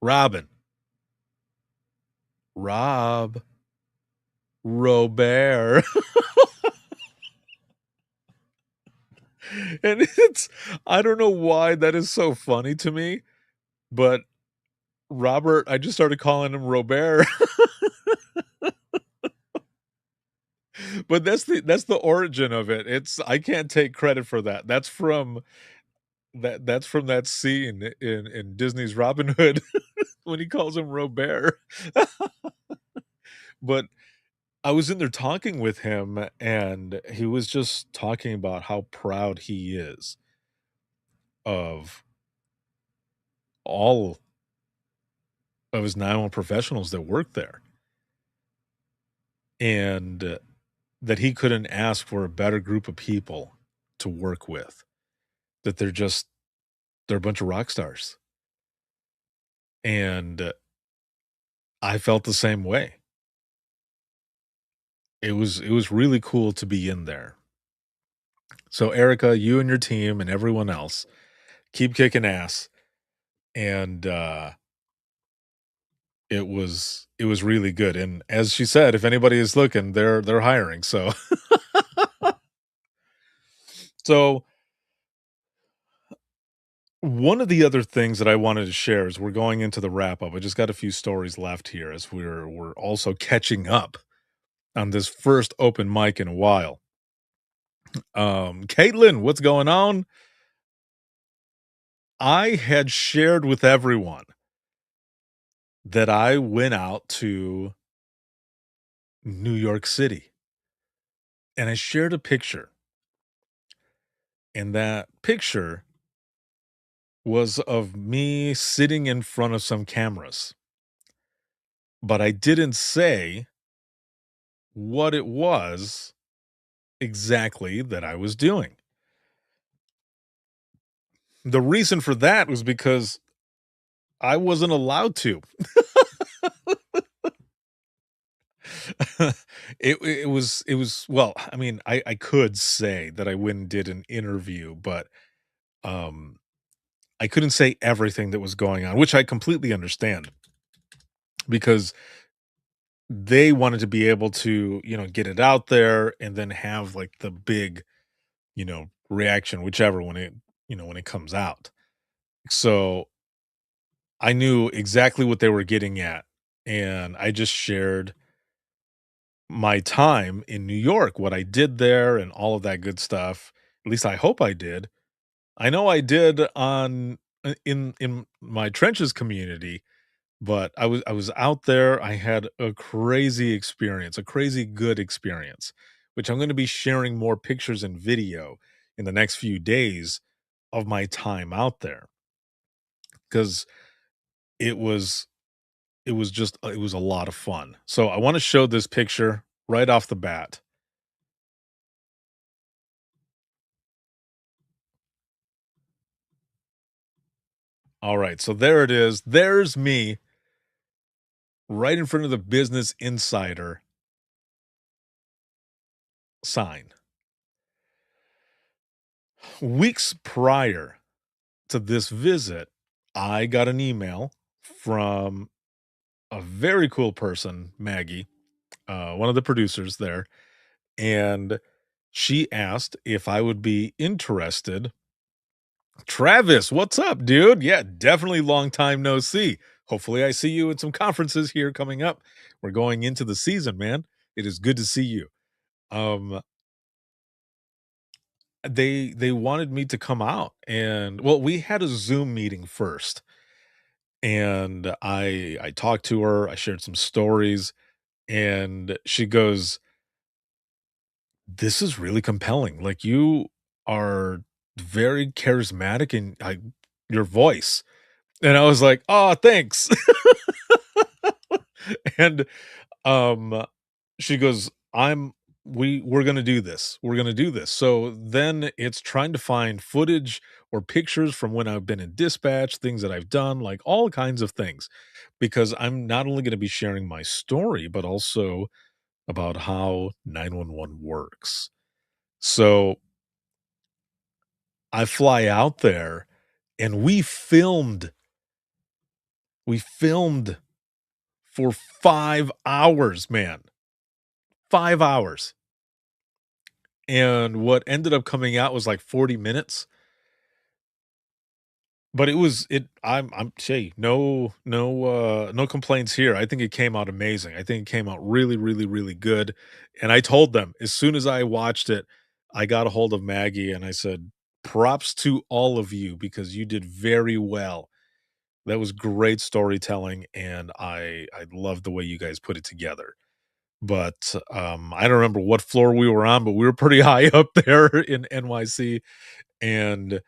Robin, Rob, Robert." And I don't know why that is so funny to me, but Robert, I just started calling him Robert. But that's the origin of it. I can't take credit for that. That's from that scene in Disney's Robin Hood when he calls him Robert. But I was in there talking with him, and he was just talking about how proud he is of all of his 911 professionals that work there, and that he couldn't ask for a better group of people to work with. That they're a bunch of rock stars, and I felt the same way. It was really cool to be in there. So Erica, you and your team and everyone else, keep kicking ass, and it was really good. And as she said, if anybody is looking, they're hiring. So so one of the other things that I wanted to share as we're going into the wrap up, I just got a few stories left here as we're also catching up on this first open mic in a while. Caitlin, what's going on? I had shared with everyone that I went out to New York City, and I shared a picture, and that picture was of me sitting in front of some cameras, but I didn't say what it was exactly that I was doing. The reason for that was because I wasn't allowed to. It was well, I mean, I could say that I went and did an interview, but um I couldn't say everything that was going on, which I completely understand because they wanted to be able to, get it out there and then have like the big, reaction, whichever when it comes out. So I knew exactly what they were getting at. And I just shared my time in New York, what I did there and all of that good stuff. At least I hope I did. I know I did on in my trenches community, but I was out there. I had a crazy experience, a crazy good experience, which I'm going to be sharing more pictures and video in the next few days of my time out there because it was it was a lot of fun. So I want to show this picture right off the bat. All right, so there it is. There's me right in front of the Business Insider sign. Weeks prior to this visit, I got an email from a very cool person, Maggie, one of the producers there, and she asked if I would be interested. Travis, what's up, dude? Yeah, definitely long time no see. Hopefully, I see you at some conferences here coming up. We're going into the season, man. It is good to see you. Um, they wanted me to come out, and well, we had a Zoom meeting first, and I talked to her. I shared some stories, and she goes, "This is really compelling. Like you are very charismatic in your voice." And I was like, "Oh, thanks." And um she goes, we're going to do this. We're going to do this. So then it's trying to find footage or pictures from when I've been in dispatch, things that I've done, like all kinds of things, because I'm not only going to be sharing my story but also about how 911 works. So I fly out there and we filmed for 5 hours, man. 5 hours. And what ended up coming out was like 40 minutes, but I'm say no complaints here. I think it came out amazing. I think it came out really, really, really good. And I told them as soon as I watched it, I got a hold of Maggie and I said, props to all of you because you did very well. That was great storytelling, and I love the way you guys put it together. But I don't remember what floor we were on, but we were pretty high up there in NYC. And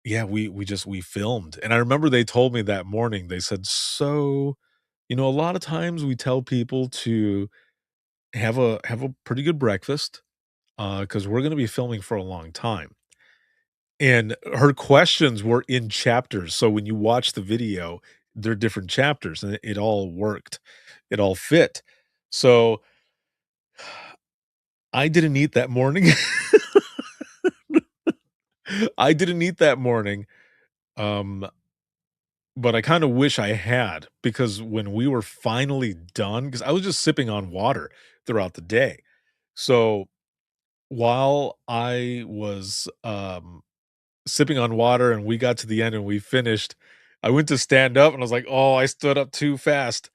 yeah, we filmed. And I remember they told me that morning, they said, "So, a lot of times we tell people to have a pretty good breakfast, because we're gonna be filming for a long time." And her questions were in chapters. So when you watch the video, they're different chapters, and it all worked. It all fit. So I didn't eat that morning. I didn't eat that morning. Um, but I kinda wish I had, because when we were finally done, because I was just sipping on water throughout the day. So, while I was, sipping on water and we got to the end and we finished, I went to stand up and I was like, "Oh, I stood up too fast."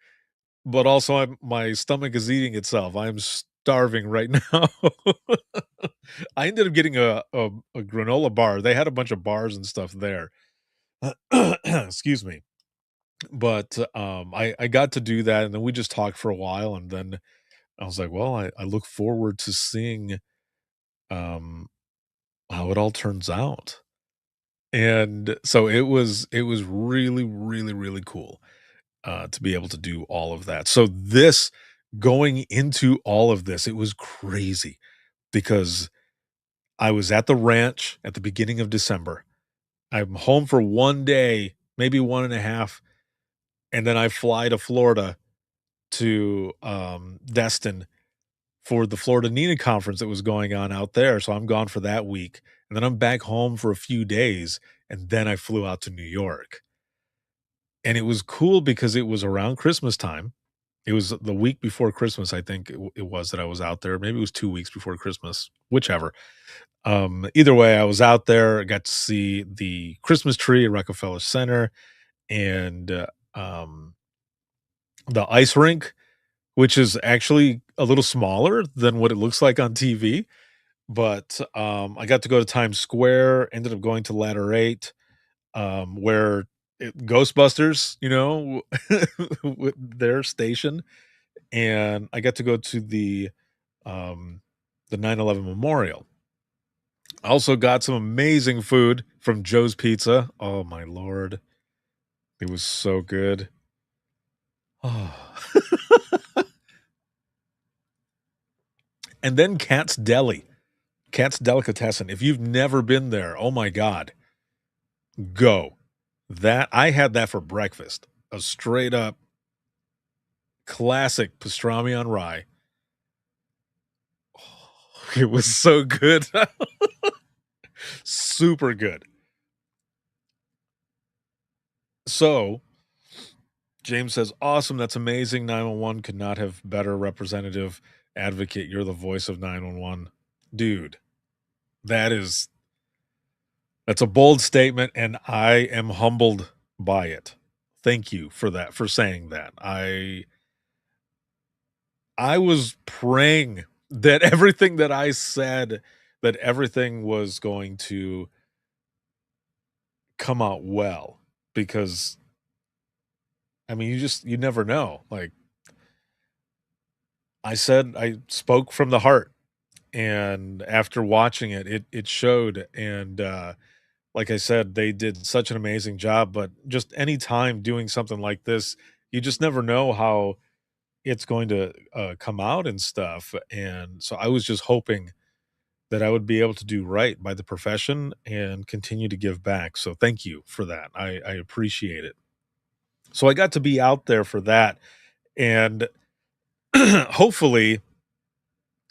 But also my stomach is eating itself. I'm starving right now. I ended up getting a granola bar. They had a bunch of bars and stuff there. Excuse me. But, I got to do that, and then we just talked for a while, and then I was like, "Well, I look forward to seeing, um, how it all turns out." And so it was really, really, really cool, to be able to do all of that. So this going into all of this, it was crazy because I was at the ranch at the beginning of December. I'm home for 1 day, maybe 1 and a half, and then I fly to Florida to, Destin for the Florida NINA conference that was going on out there, so I'm gone for that week, and then I'm back home for a few days, and then I flew out to New York, and it was cool because it was around Christmas time, It was the week before Christmas, I think it was that I was out there. Maybe it was 2 weeks before Christmas, whichever. Either way, I was out there. I got to see the Christmas tree at Rockefeller Center and, um, the ice rink, which is actually a little smaller than what it looks like on TV. But, I got to go to Times Square, ended up going to Ladder 8, where Ghostbusters, with their station, and I got to go to um, the 9/11 memorial. I also got some amazing food from Joe's Pizza. Oh my lord, it was so good. Oh. And then Cat's Deli, Cat's Delicatessen. If you've never been there, oh my god, go. That I had that for breakfast. A straight up classic pastrami on rye. Oh, it was so good. Super good. So, James says, "Awesome, that's amazing. 911 could not have better representative advocate. You're the voice of 911." Dude, that is that's a bold statement, and I am humbled by it. Thank you for that, for saying that. I was praying that everything that I said, that everything was going to come out well, because I mean, you never know. Like I spoke from the heart, and after watching it, it showed. And like I said, they did such an amazing job. But just any time doing something like this, you just never know how it's going to come out and stuff. And so I was just hoping that I would be able to do right by the profession and continue to give back. So thank you for that. I appreciate it. So I got to be out there for that, and hopefully,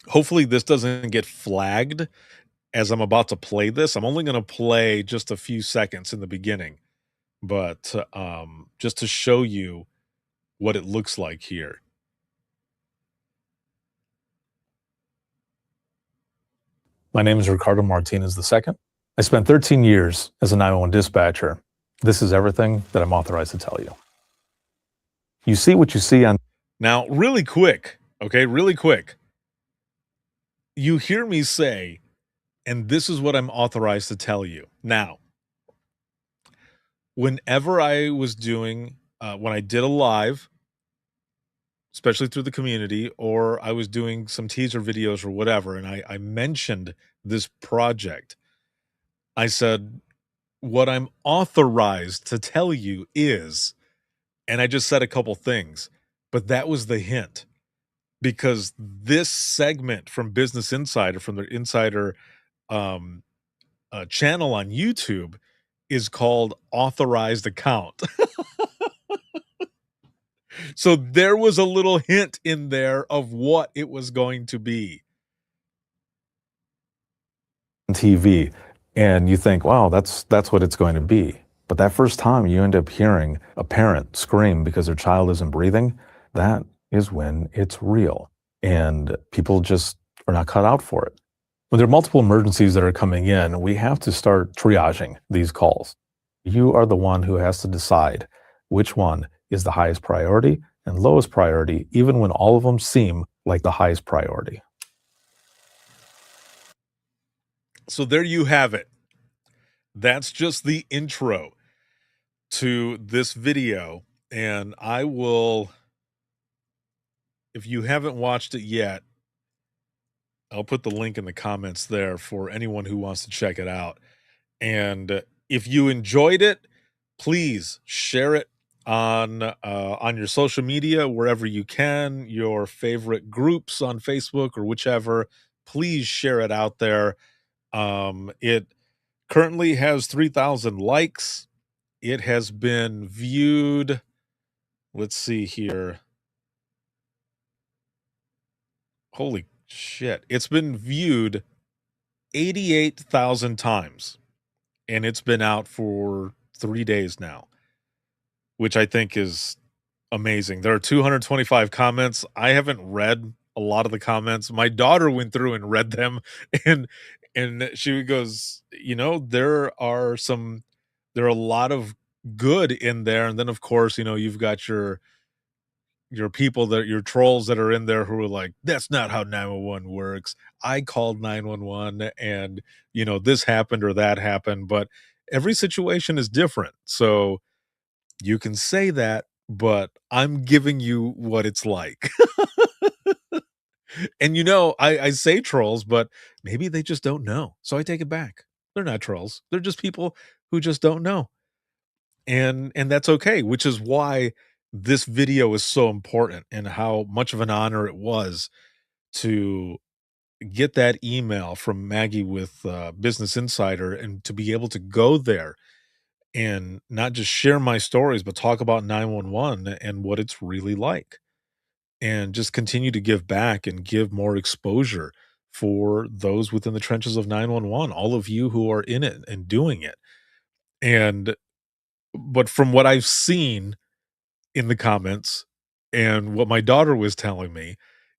hopefully this doesn't get flagged as I'm about to play this. I'm only going to play just a few seconds in the beginning, but just to show you what it looks like here. My name is Ricardo Martinez II. I spent 13 years as a 911 dispatcher. This is everything that I'm authorized to tell you. You see what you see on. Now, really quick, okay, really quick. You hear me say, and this is what I'm authorized to tell you. Now, whenever I was doing, when I did a live, especially through the community, or I was doing some teaser videos or whatever, and I mentioned this project, I said, what I'm authorized to tell you is, and I just said a couple things, but that was the hint, because this segment from Business Insider, from the Insider channel on YouTube, is called Authorized Account. So there was a little hint in there of what it was going to be. TV, and you think, wow, that's what it's going to be. But that first time you end up hearing a parent scream because their child isn't breathing, that is when it's real. And people just are not cut out for it. When there are multiple emergencies that are coming in, we have to start triaging these calls. You are the one who has to decide which one is the highest priority and lowest priority, even when all of them seem like the highest priority. So there you have it. That's just the intro to this video. And I will, if you haven't watched it yet, I'll put the link in the comments there for anyone who wants to check it out. And if you enjoyed it, please share it on your social media, wherever you can, your favorite groups on Facebook or whichever. Please share it out there. It currently has 3,000 likes. It has been viewed, let's see here. Holy shit. It's been viewed 88,000 times, and it's been out for 3 days now, which I think is Amazing. There are 225 comments. I haven't read a lot of the comments. My daughter went through and read them and she goes, "You know, there are a lot of good in there." And then of course, you've got your people that your trolls that are in there who are like, "That's not how 911 works. I called 911 and, this happened or that happened." But every situation is different. So you can say that, but I'm giving you what it's like. And I say trolls, but maybe they just don't know. So I take it back. They're not trolls. They're just people who just don't know. And that's okay, which is why this video is so important and how much of an honor it was to get that email from Maggie with Business Insider and to be able to go there and not just share my stories, but talk about 911 and what it's really like, and just continue to give back and give more exposure for those within the trenches of 911, all of you who are in it and doing it. And, but from what I've seen in the comments and what my daughter was telling me,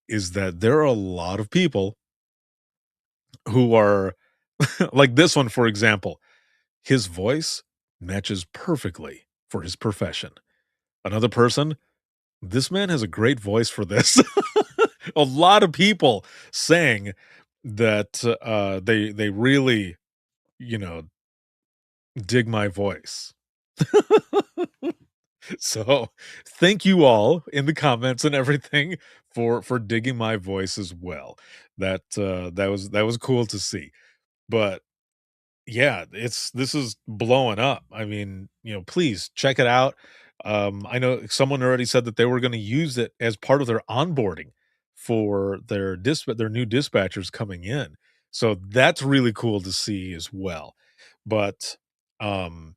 is that there are a lot of people who are like this one, for example, his voice matches perfectly for his profession. Another person, this man has a great voice for this. A lot of people saying that they really, you know, dig my voice. So thank you all in the comments and everything for digging my voice as well. That was cool to see. But yeah, this is blowing up. I mean, please check it out. I know someone already said that they were going to use it as part of their onboarding for their new dispatchers coming in. So that's really cool to see as well. But um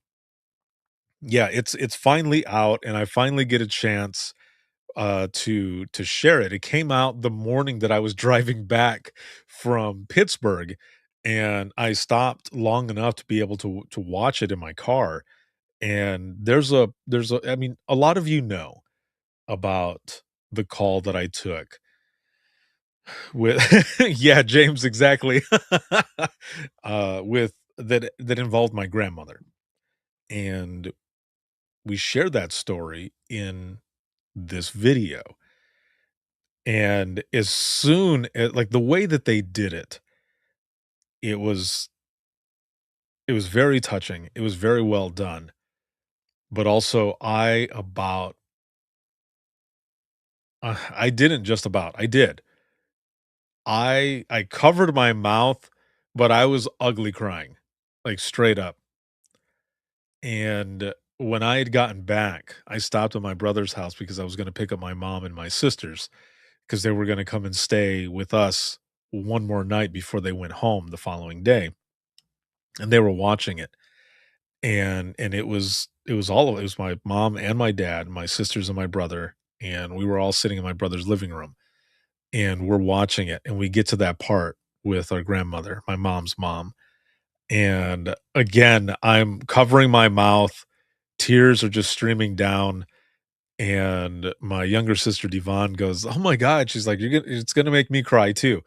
yeah, it's finally out and I finally get a chance to share it. It came out the morning that I was driving back from Pittsburgh, and I stopped long enough to be able to watch it in my car. And there's a I mean, a lot of you know about the call that I took with yeah, James, exactly. With that involved my grandmother. And we shared that story in this video. And as soon as like the way that they did it, it was it was very touching. It was very well done. But also I didn't just about. I did. I covered my mouth, but I was ugly crying. Like straight up. And when I had gotten back, I stopped at my brother's house because I was going to pick up my mom and my sisters because they were going to come and stay with us one more night before they went home the following day. And they were watching it. And it was my mom and my dad, my sisters and my brother, and we were all sitting in my brother's living room, and we're watching it, and we get to that part with our grandmother, my mom's mom, and again, I'm covering my mouth, tears are just streaming down, and my younger sister, Devon, goes, "Oh my god," she's like, It's gonna make me cry too."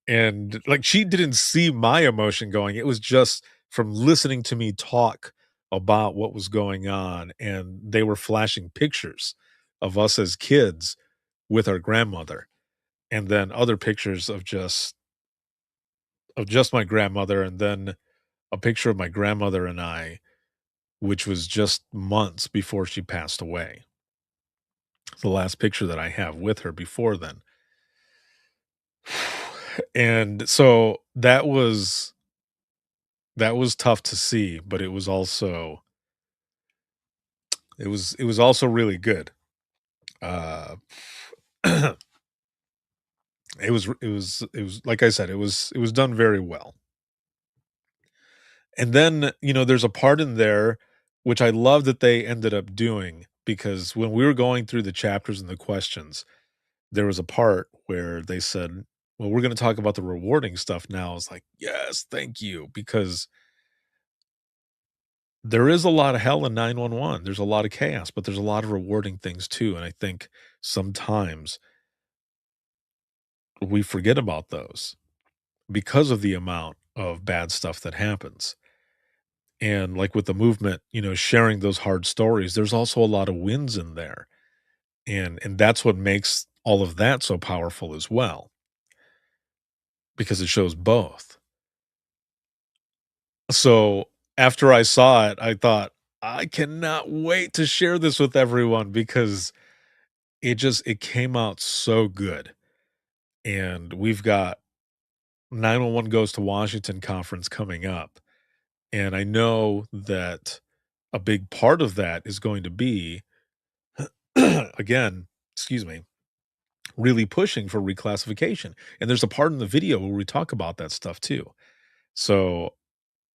And, like, she didn't see my emotion going, it was just from listening to me talk about what was going on, and they were flashing pictures of us as kids with our grandmother, and then other pictures of just my grandmother, and then a picture of my grandmother and I, which was just months before she passed away. The last picture that I have with her before then. And so that was tough to see, but it was also really good. Uh, it was like I said, it was done very well. And then, there's a part in there which I love that they ended up doing because when we were going through the chapters and the questions, there was a part where they said, "Well, we're gonna talk about the rewarding stuff now." I was like, "Yes, thank you," because there is a lot of hell in 911. There's a lot of chaos, but there's a lot of rewarding things too, and I think sometimes we forget about those because of the amount of bad stuff that happens. And like with the movement, sharing those hard stories, there's also a lot of wins in there. And that's what makes all of that so powerful as well, because it shows both. So after I saw it, I thought, I cannot wait to share this with everyone because it came out so good. And we've got 911 Goes to Washington conference coming up. And I know that a big part of that is going to be, again, excuse me, really pushing for reclassification. And there's a part in the video where we talk about that stuff too. So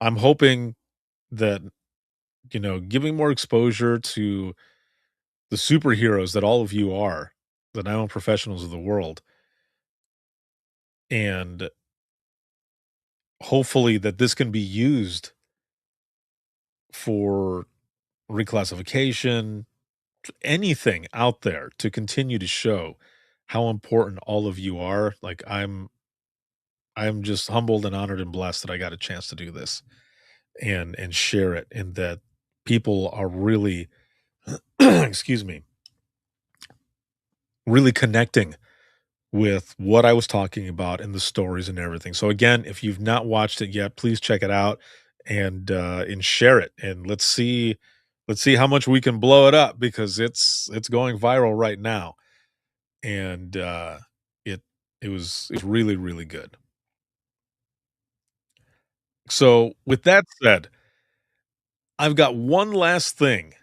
I'm hoping that, giving more exposure to the superheroes that all of you are, the now professionals of the world, and hopefully that this can be used for reclassification, anything out there to continue to show how important all of you are. Like I'm just humbled and honored and blessed that I got a chance to do this and share it, and that people are really excuse me, really connecting with what I was talking about and the stories and everything. So again, if you've not watched it yet, please check it out and share it, and let's see how much we can blow it up because it's going viral right now. And it it's really really good. So with that said, I've got one last thing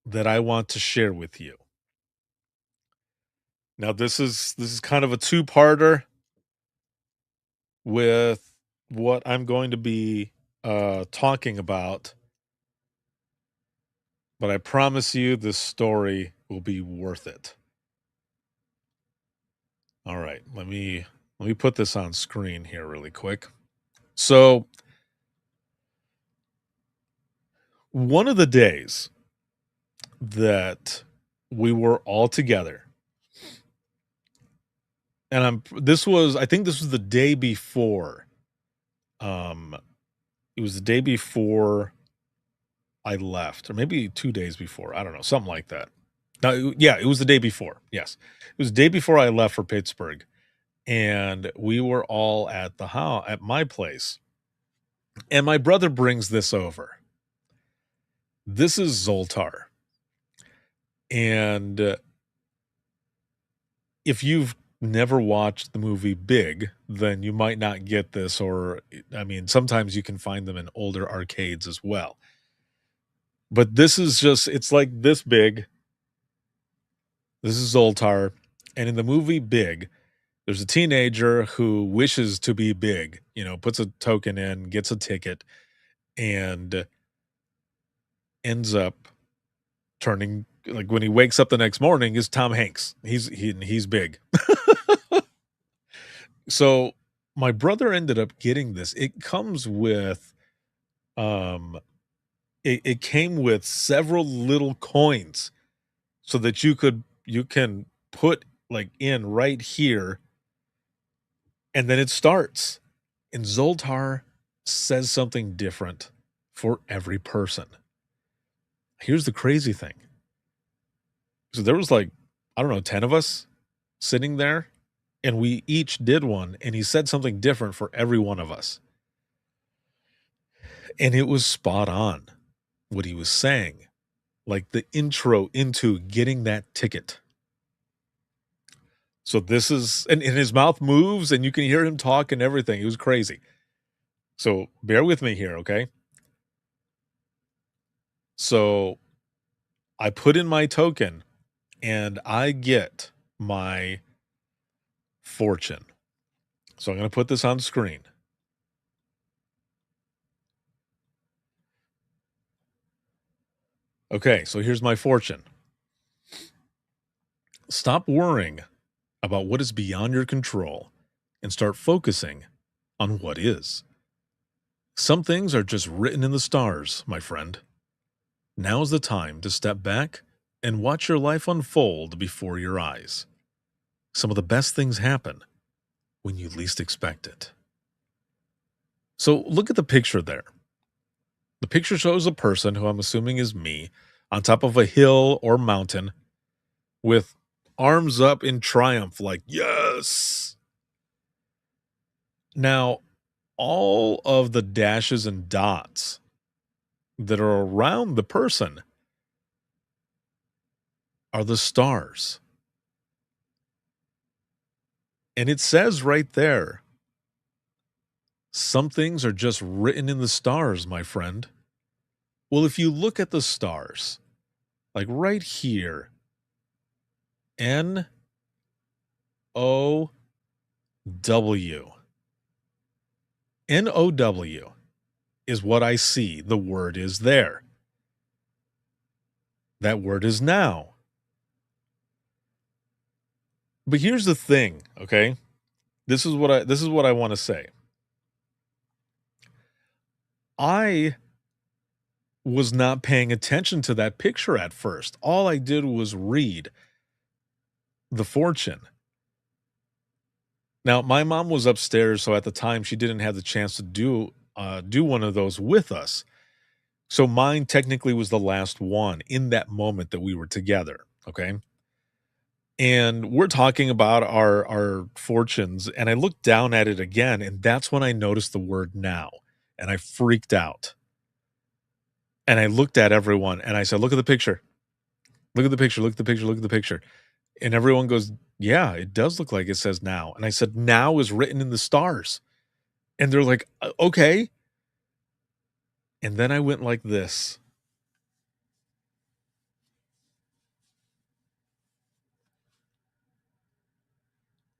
that I want to share with you. Now this is kind of a two-parter with what I'm going to be talking about, but I promise you this story will be worth it. All right, let me put this on screen here really quick. So, one of the days that we were all together, and I think this was the day before. Um, it was the day before I left, or maybe 2 days before. I don't know, something like that. No, yeah, it was the day before. Yes, it was the day before I left for Pittsburgh, and we were all at the house at my place, and my brother brings this over. This is Zoltar, and if you've never watched the movie Big, then you might not get this, or I mean, sometimes you can find them in older arcades as well. But this is just, it's like this big. This is Zoltar. And in the movie Big, there's a teenager who wishes to be big, puts a token in, gets a ticket, and ends up turning, like when he wakes up the next morning, is Tom Hanks. He's big. So my brother ended up getting this. It comes with um it came with several little coins so that you can put like in right here, and then it starts. And Zoltar says something different for every person. Here's the crazy thing. So there was like, I don't know, 10 of us sitting there, and we each did one, and he said something different for every one of us. And it was spot on what he was saying, like the intro into getting that ticket. So this is, and his mouth moves and you can hear him talk and everything. It was crazy. So bear with me here, okay? So I put in my token and I get my fortune. So I'm going to put this on screen. Okay, so here's my fortune. Stop worrying about what is beyond your control and start focusing on what is. Some things are just written in the stars, my friend. Now's the time to step back and watch your life unfold before your eyes. Some of the best things happen when you least expect it. So look at the picture there. The picture shows a person who I'm assuming is me on top of a hill or mountain with arms up in triumph, like, yes. Now, all of the dashes and dots that are around the person are the stars. And it says right there, some things are just written in the stars, my friend. Well, if you look at the stars, like right here, N O W. NOW is what I see. The word is there. That word is now. But here's the thing, okay? This is what I want to say. I was not paying attention to that picture at first. All I did was read the fortune. Now, my mom was upstairs, so at the time she didn't have the chance to do one of those with us. So mine technically was the last one in that moment that we were together, okay? And we're talking about our fortunes, and I looked down at it again, and that's when I noticed the word now, and I freaked out. And I looked at everyone and I said, "Look at the picture. Look at the picture. Look at the picture. Look at the picture." And everyone goes, "Yeah, it does look like it says now." And I said, "Now is written in the stars." And they're like, Okay." And then I went like this.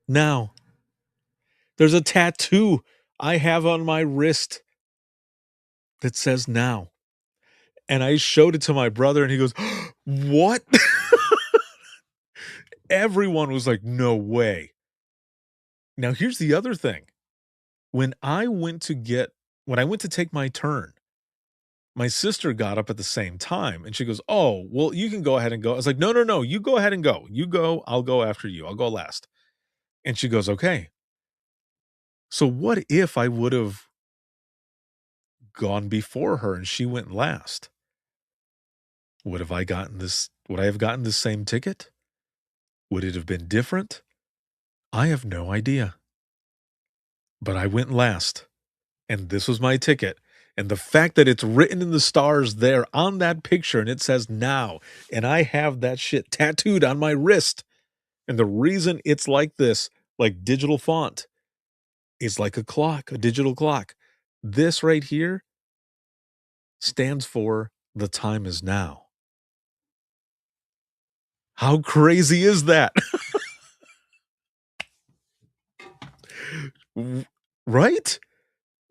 Now, there's a tattoo I have on my wrist that says now. And I showed it to my brother and he goes, "What?" Everyone was like, "No way." Now, here's the other thing. When I went to get when I went to take my turn, my sister got up at the same time and she goes, "Oh, well, you can go ahead and go." I was like, "No, no, no, you go ahead and go. You go, I'll go after you. I'll go last." And she goes, "Okay." So what if I would have gone before her and she went last? Would I have gotten the same ticket? Would it have been different? I have no idea. But I went last, and this was my ticket. And the fact that it's written in the stars there on that picture and it says now, and I have that shit tattooed on my wrist. And the reason it's like this, like digital font, is like a clock, a digital clock. This right here stands for the time is now. How crazy is that? Right?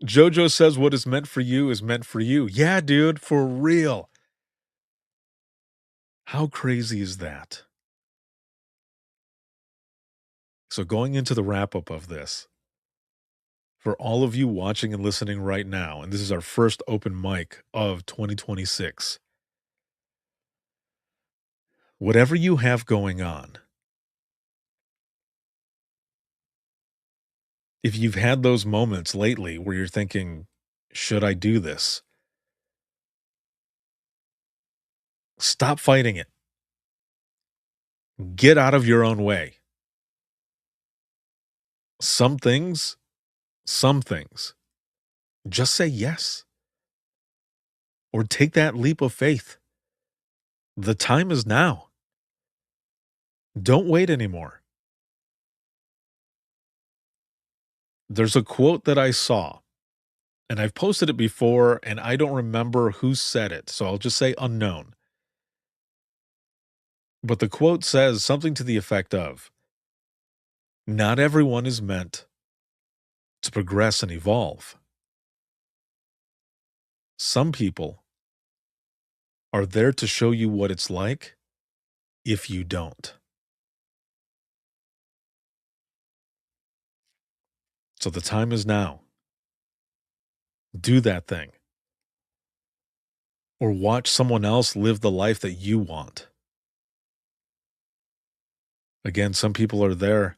JoJo says what is meant for you is meant for you. Yeah, dude, for real. How crazy is that? So, going into the wrap up of this, for all of you watching and listening right now, and this is our first open mic of 2026, whatever you have going on, if you've had those moments lately where you're thinking, should I do this? Stop fighting it. Get out of your own way. Some things, some things, just say yes or take that leap of faith. The time is now. Don't wait anymore. There's a quote that I saw, and I've posted it before, and I don't remember who said it, so I'll just say unknown. But the quote says something to the effect of, not everyone is meant to progress and evolve. Some people are there to show you what it's like if you don't. So the time is now. Do that thing. Or watch someone else live the life that you want. Again, some people are there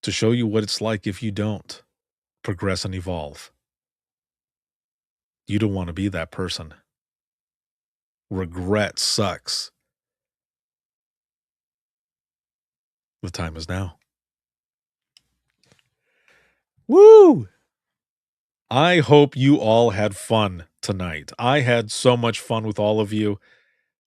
to show you what it's like if you don't progress and evolve. You don't want to be that person. Regret sucks. The time is now. Woo! I hope you all had fun tonight. I had so much fun with all of you.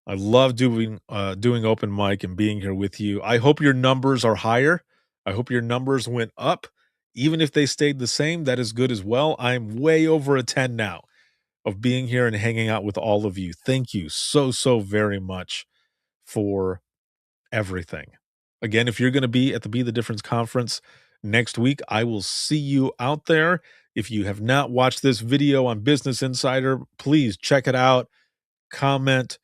I love doing open mic and being here with you. I hope your numbers are higher. I hope your numbers went up. Even if they stayed the same, that is good as well. I'm way over a 10 now of being here and hanging out with all of you. Thank you so very much for everything. Again, if you're going to be at the Be the Difference conference next week, I will see you out there. If you have not watched this video on Business Insider, please check it out, comment,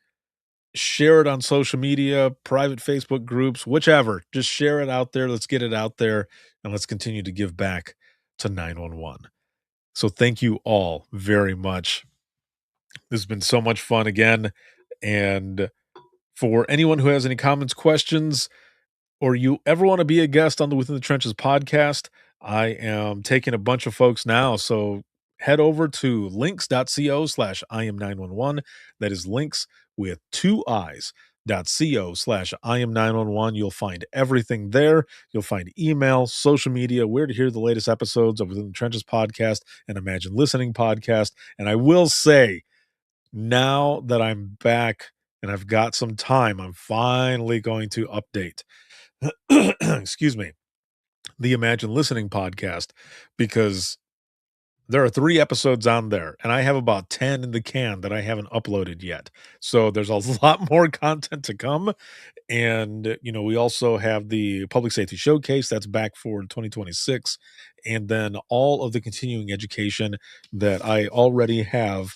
share it on social media, private Facebook groups, whichever. Just share it out there. Let's get it out there and let's continue to give back to 911. So thank you all very much. This has been so much fun again. And for anyone who has any comments, questions, or you ever want to be a guest on the Within the Trenches podcast, I am taking a bunch of folks now. So head over to links.co/IM911. That is links with 2 I's. .co/IM911. You'll find everything there. You'll find email, social media, where to hear the latest episodes of Within the Trenches podcast and Imagine Listening podcast. And I will say, now that I'm back and I've got some time, I'm finally going to update excuse me, the Imagine Listening podcast, because there are 3 episodes on there and I have about 10 in the can that I haven't uploaded yet. So there's a lot more content to come. And, we also have the Public Safety Showcase that's back for 2026. And then all of the continuing education that I already have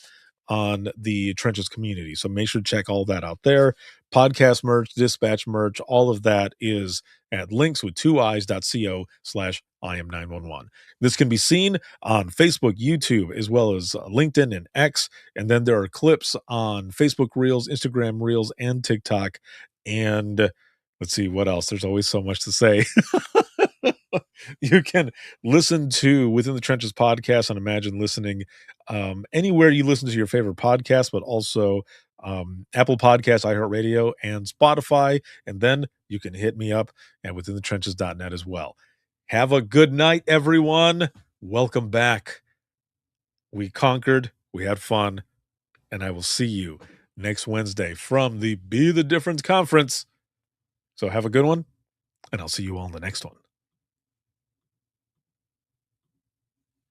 on the Trenches community. So make sure to check all that out there. Podcast merch, dispatch merch, all of that is at links with 2 I's.co/IM911. This can be seen on Facebook, YouTube, as well as LinkedIn and X. And then there are clips on Facebook Reels, Instagram Reels, and TikTok. And let's see what else. There's always so much to say. You can listen to Within the Trenches podcast on Imagine Listening anywhere you listen to your favorite podcast, but also Apple Podcasts, iHeartRadio, and Spotify. And then you can hit me up at withinthetrenches.net as well. Have a good night, everyone. Welcome back. We conquered. We had fun. And I will see you next Wednesday from the Be the Difference conference. So have a good one, and I'll see you all in the next one.